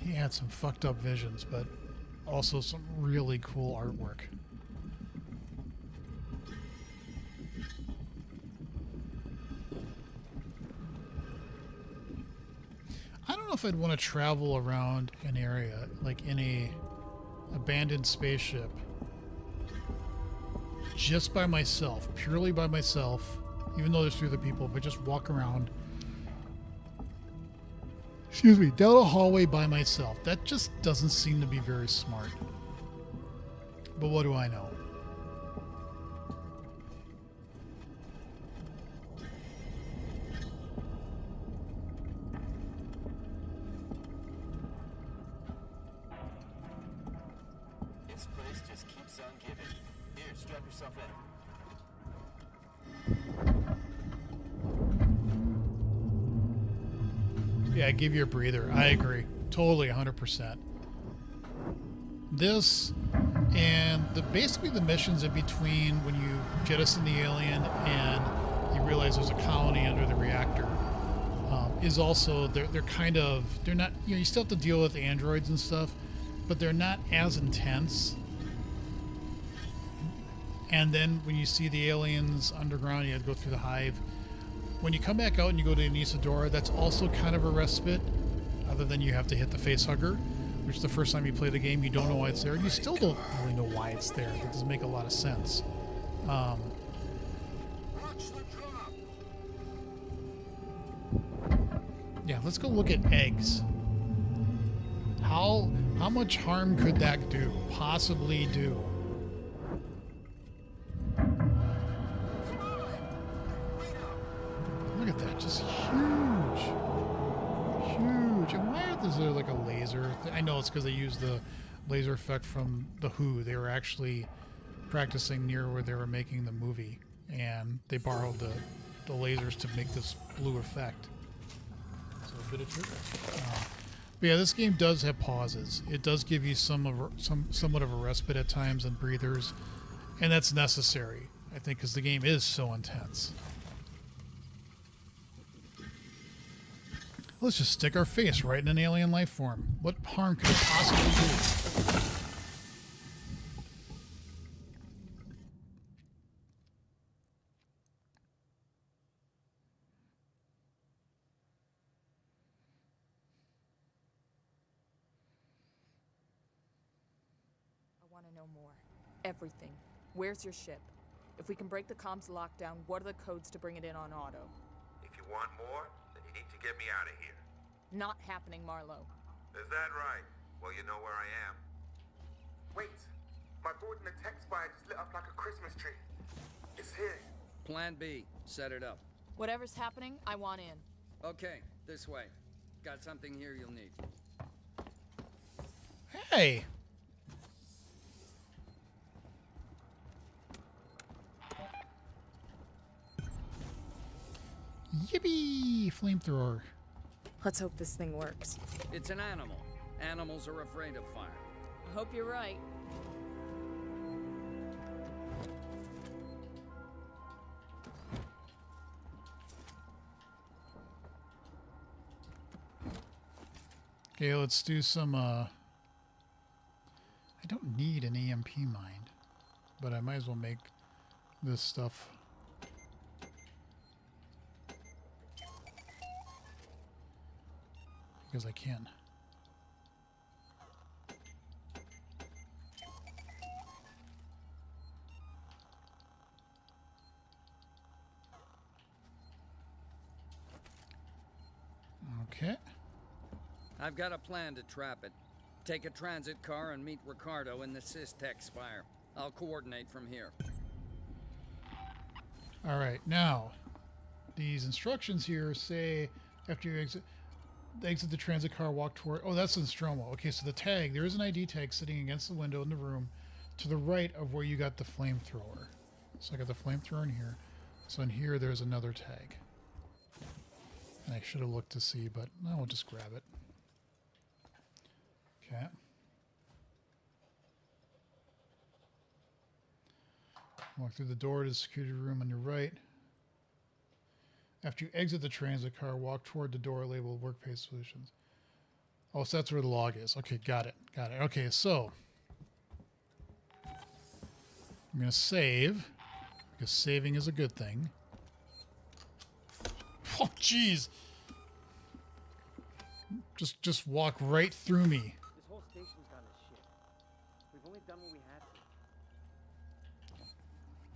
he had some fucked up visions, but also some really cool artwork. I don't know if I'd want to travel around an area, like in a abandoned spaceship, just by myself, purely by myself, even though there's 3 other people, but just walk around, excuse me, down a hallway by myself. That just doesn't seem to be very smart. But what do I know? This place just keeps on giving. Here, strap yourself in. Yeah, give you a breather. I agree. Totally, 100%. This and basically the missions in between when you jettison the alien and you realize there's a colony under the reactor is also, they're not, you know, you still have to deal with androids and stuff, but they're not as intense. And then when you see the aliens underground, you have to go through the hive. When you come back out and you go to Isadora, that's also kind of a respite, other than you have to hit the face hugger, which the first time you play the game, you don't know why it's there. And you still don't really know why it's there. That doesn't make a lot of sense. Yeah, let's go look at eggs. How much harm could that do? Possibly do. Look at that, just huge. Huge. And why is there like a laser? I know it's because they used the laser effect from The Who. They were actually practicing near where they were making the movie, and they borrowed the lasers to make this blue effect. So a bit of trivia. But yeah, this game does have pauses. It does give you somewhat of a respite at times and breathers, and that's necessary, I think, because the game is so intense. Let's just stick our face right in an alien life form. What harm could it possibly do? I want to know more. Everything. Where's your ship? If we can break the comms lockdown, what are the codes to bring it in on auto? If you want more, then you need to get me out of here. Not happening, Marlowe. Is that right? Well, you know where I am. Wait. My board in the tech spire just lit up like a Christmas tree. It's here. Plan B. Set it up. Whatever's happening, I want in. Okay, this way. Got something here you'll need. Hey! Yippee! Flamethrower. Let's hope this thing works. It's an animal. Animals are afraid of fire. I hope you're right. Okay, let's do some, I don't need an EMP mine, but I might as well make this stuff. Because I can. Okay. I've got a plan to trap it. Take a transit car and meet Ricardo in the Systech Spire. I'll coordinate from here. All right, now these instructions here say after you exit the transit car, walk toward. Oh, that's in Nostromo. Okay, so the tag, there is an ID tag sitting against the window in the room to the right of where you got the flamethrower. So I got the flamethrower in here. So in here, there's another tag. And I should have looked to see, but no, we'll just grab it. Okay. Walk through the door to the security room on your right. After you exit the transit car, walk toward the door labeled Workplace Solutions. Oh, so that's where the log is. Okay, got it. Got it. Okay, so I'm going to save, because saving is a good thing. Oh, jeez. Just walk right through me. This whole station's gone to shit. We've only done what we had to.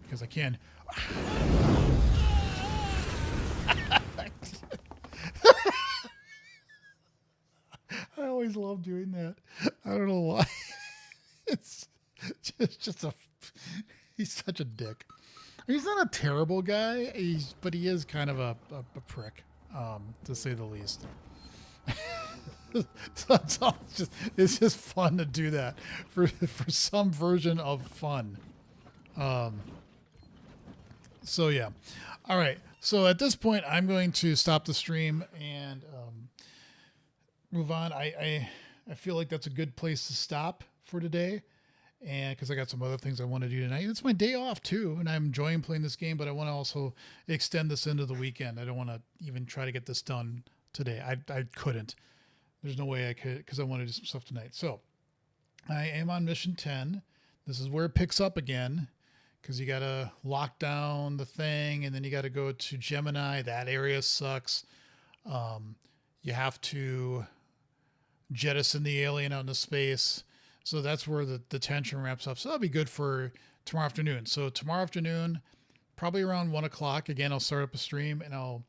Because I can. I always love doing that. I don't know why. It's just a. He's such a dick. He's not a terrible guy, but he is kind of a prick, to say the least. So it's just fun to do that for some version of fun. So yeah. All right. So at this point, I'm going to stop the stream and move on. I feel like that's a good place to stop for today, and because I got some other things I want to do tonight. It's my day off too, and I'm enjoying playing this game, but I want to also extend this into the weekend. I don't want to even try to get this done today. I couldn't. There's no way I could, because I want to do some stuff tonight. So I am on mission 10. This is where it picks up again, because you got to lock down the thing, and then you got to go to Gemini. That area sucks. You have to jettison the alien out into space. So that's where the tension wraps up. So that'll be good for tomorrow afternoon. So tomorrow afternoon, probably around 1 o'clock, again, I'll start up a stream and I'll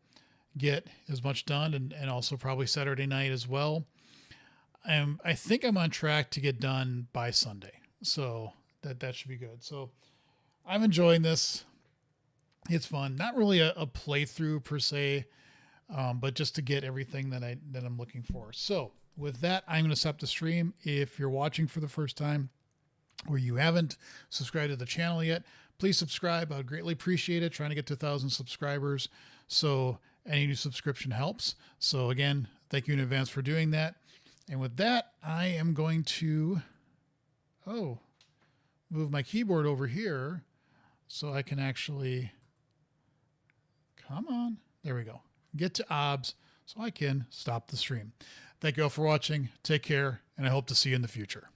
get as much done, and also probably Saturday night as well. I think I'm on track to get done by Sunday. So that should be good. So I'm enjoying this. It's fun. Not really a playthrough per se, but just to get everything that I'm looking for. So with that, I'm going to stop the stream. If you're watching for the first time or you haven't subscribed to the channel yet, please subscribe. I would greatly appreciate it. Trying to get to 1,000 subscribers. So any new subscription helps. So again, thank you in advance for doing that. And with that, I am going to, move my keyboard over here so I can actually, come on, there we go. Get to OBS so I can stop the stream. Thank you all for watching. Take care, and I hope to see you in the future.